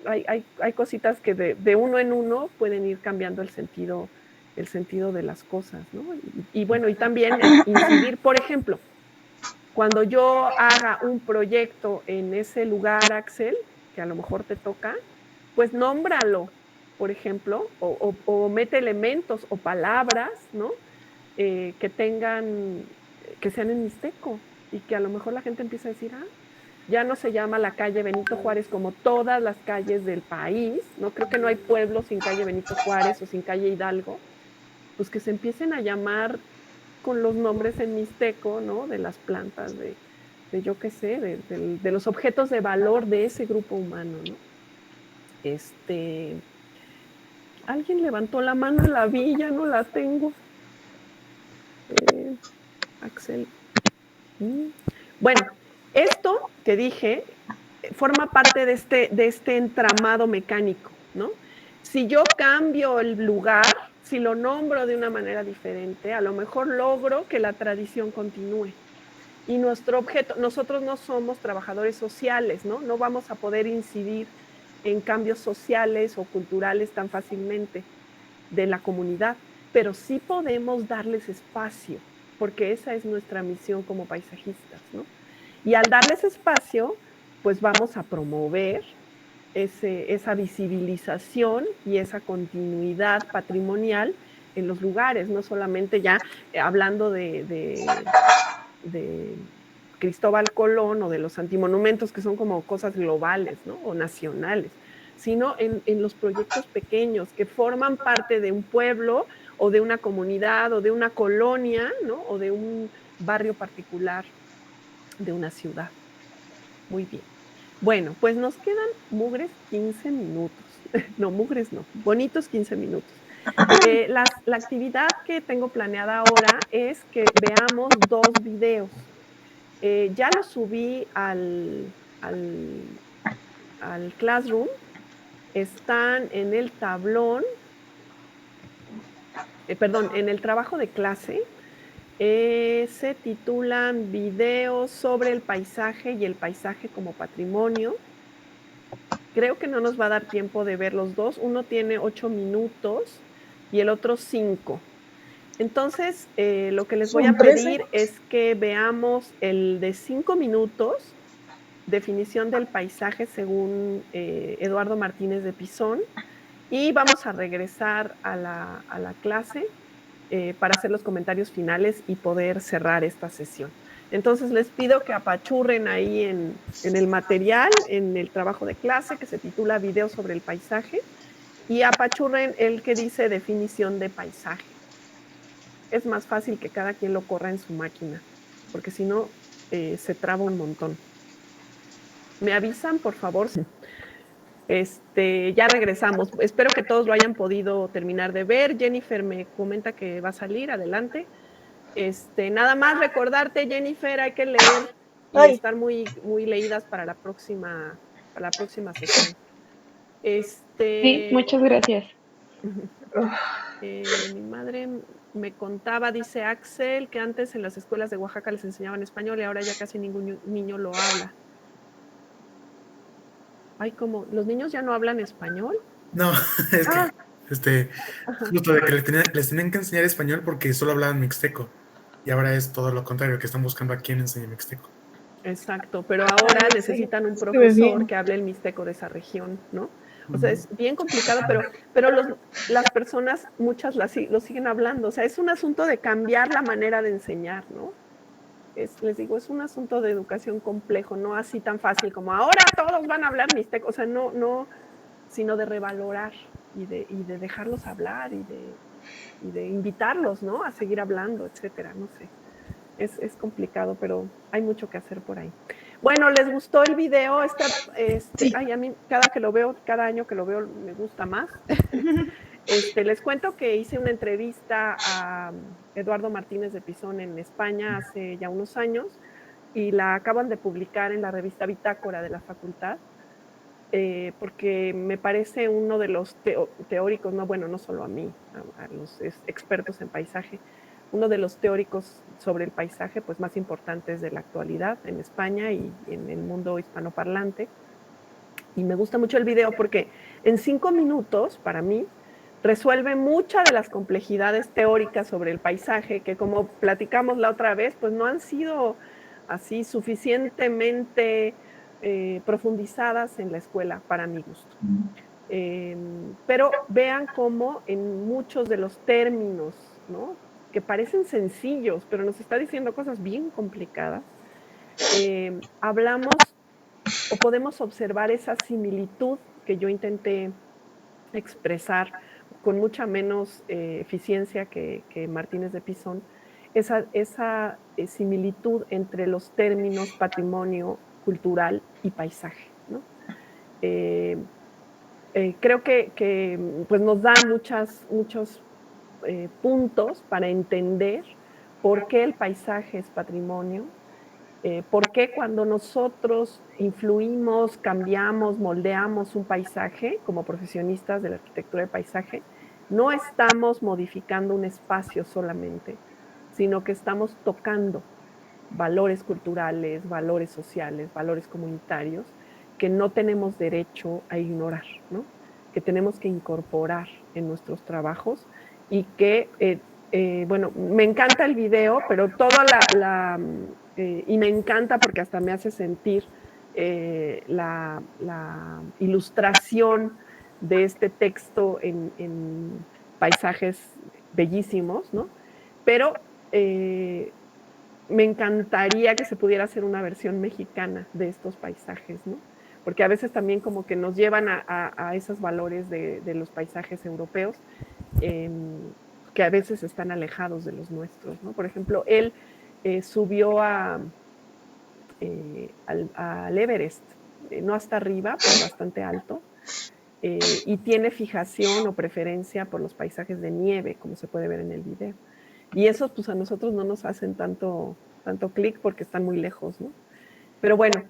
Hay cositas que de uno en uno pueden ir cambiando el sentido de las cosas, ¿no? Y bueno, y también incidir, por ejemplo, cuando yo haga un proyecto en ese lugar, Axel, que a lo mejor te toca, pues nómbralo, por ejemplo, o mete elementos o palabras, ¿no? Que sean en mixteco y que a lo mejor la gente empieza a decir, ya no se llama la calle Benito Juárez como todas las calles del país, ¿no? Creo que no hay pueblo sin calle Benito Juárez o sin calle Hidalgo, pues que se empiecen a llamar con los nombres en mixteco, ¿no? De las plantas, de yo qué sé, de los objetos de valor de ese grupo humano, ¿no? Alguien levantó la mano, la vi, ya no la tengo. Axel. Bueno, esto que dije forma parte de este entramado mecánico, ¿no? Si yo cambio el lugar, si lo nombro de una manera diferente, a lo mejor logro que la tradición continúe. Y nuestro objeto, nosotros no somos trabajadores sociales, ¿no? No vamos a poder incidir en cambios sociales o culturales tan fácilmente de la comunidad, pero sí podemos darles espacio, porque esa es nuestra misión como paisajistas, ¿no? Y al darles espacio, pues vamos a promover esa visibilización y esa continuidad patrimonial en los lugares, no solamente ya hablando de Cristóbal Colón o de los antimonumentos, que son como cosas globales, ¿no? O nacionales, sino en los proyectos pequeños que forman parte de un pueblo o de una comunidad o de una colonia, ¿no? O de un barrio particular de una ciudad. Muy bien. Bueno, pues nos quedan mugres 15 minutos. No, mugres no, bonitos 15 minutos. La actividad que tengo planeada ahora es que veamos 2 videos. Ya los subí al Classroom, están en el tablón, perdón, en el trabajo de clase. Se titulan Videos sobre el paisaje y el paisaje como patrimonio. Creo que no nos va a dar tiempo de ver los dos. Uno tiene 8 minutos y el otro 5. Entonces, lo que les voy a pedir es que veamos el de 5 minutos, definición del paisaje según Eduardo Martínez de Pisón, y vamos a regresar a la clase para hacer los comentarios finales y poder cerrar esta sesión. Entonces les pido que apachurren ahí en el material, en el trabajo de clase que se titula Video sobre el paisaje, y apachurren el que dice definición de paisaje. Es más fácil que cada quien lo corra en su máquina, porque si no, se traba un montón. ¿Me avisan, por favor? Ya regresamos. Espero que todos lo hayan podido terminar de ver. Jennifer me comenta que va a salir, adelante. Nada más recordarte, Jennifer, hay que leer y estar muy, muy leídas para la próxima sesión. Sí, muchas gracias. Mi madre me contaba, dice Axel, que antes en las escuelas de Oaxaca les enseñaban español y ahora ya casi ningún niño lo habla. Ay, ¿cómo? ¿Los niños ya no hablan español? No, es que justo de que les tenían que enseñar español porque solo hablaban mixteco. Y ahora es todo lo contrario, que están buscando a quién enseñe mixteco. Exacto, pero ahora necesitan un profesor que hable el mixteco de esa región, ¿no? O sea, es bien complicado, pero las personas, muchas lo siguen hablando. O sea, es un asunto de cambiar la manera de enseñar, ¿no? Les digo, es un asunto de educación complejo, no así tan fácil como ahora todos van a hablar mixteco. O sea, no, sino de revalorar y de dejarlos hablar y de invitarlos, ¿no? A seguir hablando, etcétera, no sé. Es complicado, pero hay mucho que hacer por ahí. Bueno, ¿les gustó el video? Ay, a mí cada año que lo veo me gusta más. Les cuento que hice una entrevista a Eduardo Martínez de Pisón en España hace ya unos años y la acaban de publicar en la revista Bitácora de la facultad, porque me parece uno de los teóricos, no solo a mí, a los expertos en paisaje, uno de los teóricos sobre el paisaje pues, más importantes de la actualidad en España y en el mundo hispanoparlante. Y me gusta mucho el video porque en 5 minutos, para mí, resuelve muchas de las complejidades teóricas sobre el paisaje que, como platicamos la otra vez, pues no han sido así suficientemente profundizadas en la escuela, para mi gusto. Pero vean cómo en muchos de los términos, ¿no?, que parecen sencillos, pero nos está diciendo cosas bien complicadas, hablamos o podemos observar esa similitud que yo intenté expresar con mucha menos eficiencia que Martínez de Pisón, esa similitud entre los términos patrimonio cultural y paisaje, ¿no? creo que pues nos da muchos puntos para entender por qué el paisaje es patrimonio, por qué cuando nosotros influimos, cambiamos, moldeamos un paisaje como profesionistas de la arquitectura de paisaje, no estamos modificando un espacio solamente, sino que estamos tocando valores culturales, valores sociales, valores comunitarios que no tenemos derecho a ignorar, ¿no? Que tenemos que incorporar en nuestros trabajos y que, bueno, me encanta el video, pero toda y me encanta porque hasta me hace sentir la ilustración de este texto en paisajes bellísimos, ¿no? Pero me encantaría que se pudiera hacer una versión mexicana de estos paisajes, ¿no? Porque a veces también como que nos llevan a esos valores de los paisajes europeos, que a veces están alejados de los nuestros, ¿no? Por ejemplo, él subió al Everest, no hasta arriba, pero bastante alto, y tiene fijación o preferencia por los paisajes de nieve, como se puede ver en el video. Y esos, pues a nosotros no nos hacen tanto clic porque están muy lejos, ¿no? Pero bueno,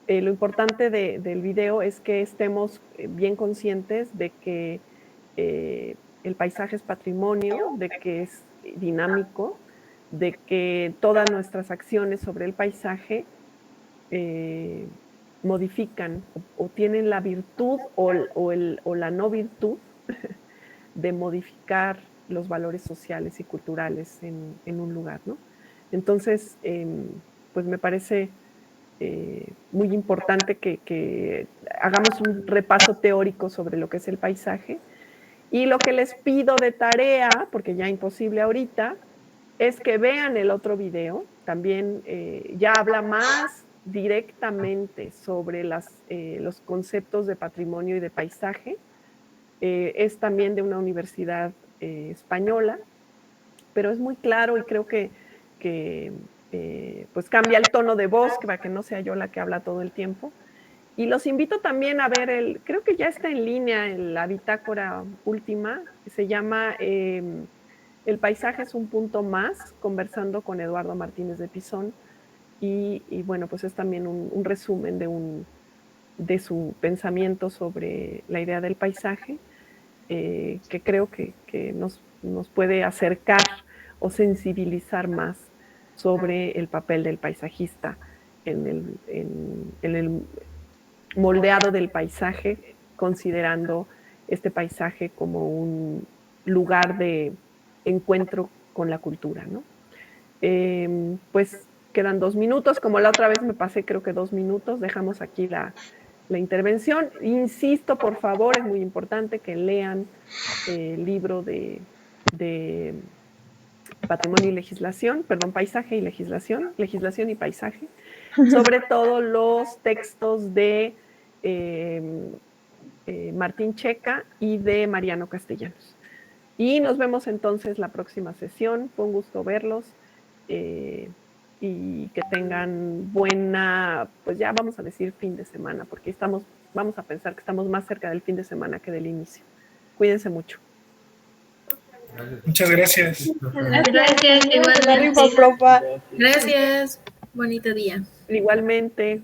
lo importante del video es que estemos bien conscientes de que el paisaje es patrimonio, de que es dinámico, de que todas nuestras acciones sobre el paisaje modifican o tienen la virtud o la no virtud de modificar los valores sociales y culturales en un lugar, ¿no? Entonces, pues me parece muy importante que hagamos un repaso teórico sobre lo que es el paisaje. Y lo que les pido de tarea, porque ya imposible ahorita, es que vean el otro video. También ya habla más directamente sobre los conceptos de patrimonio y de paisaje. Es también de una universidad española, pero es muy claro y creo que pues cambia el tono de voz para que no sea yo la que habla todo el tiempo. Y los invito también a ver creo que ya está en línea en la bitácora última, que se llama El paisaje es un punto más, conversando con Eduardo Martínez de Pisón. Y bueno, pues es también un resumen de su pensamiento sobre la idea del paisaje, que creo que nos puede acercar o sensibilizar más sobre el papel del paisajista en el moldeado del paisaje, considerando este paisaje como un lugar de encuentro con la cultura, ¿no? Pues quedan 2 minutos, como la otra vez me pasé creo que 2 minutos, dejamos aquí la intervención. Insisto, por favor, es muy importante que lean el libro de Patrimonio y Legislación, perdón, Paisaje y Legislación, Legislación y Paisaje, sobre todo los textos de Martín Checa y de Mariano Castellanos. Y nos vemos entonces la próxima sesión. Fue un gusto verlos y que tengan buena, pues ya vamos a decir fin de semana, porque vamos a pensar que estamos más cerca del fin de semana que del inicio. Cuídense mucho. Muchas gracias. Gracias, igualmente. Profa. Gracias. Bonito día. Igualmente.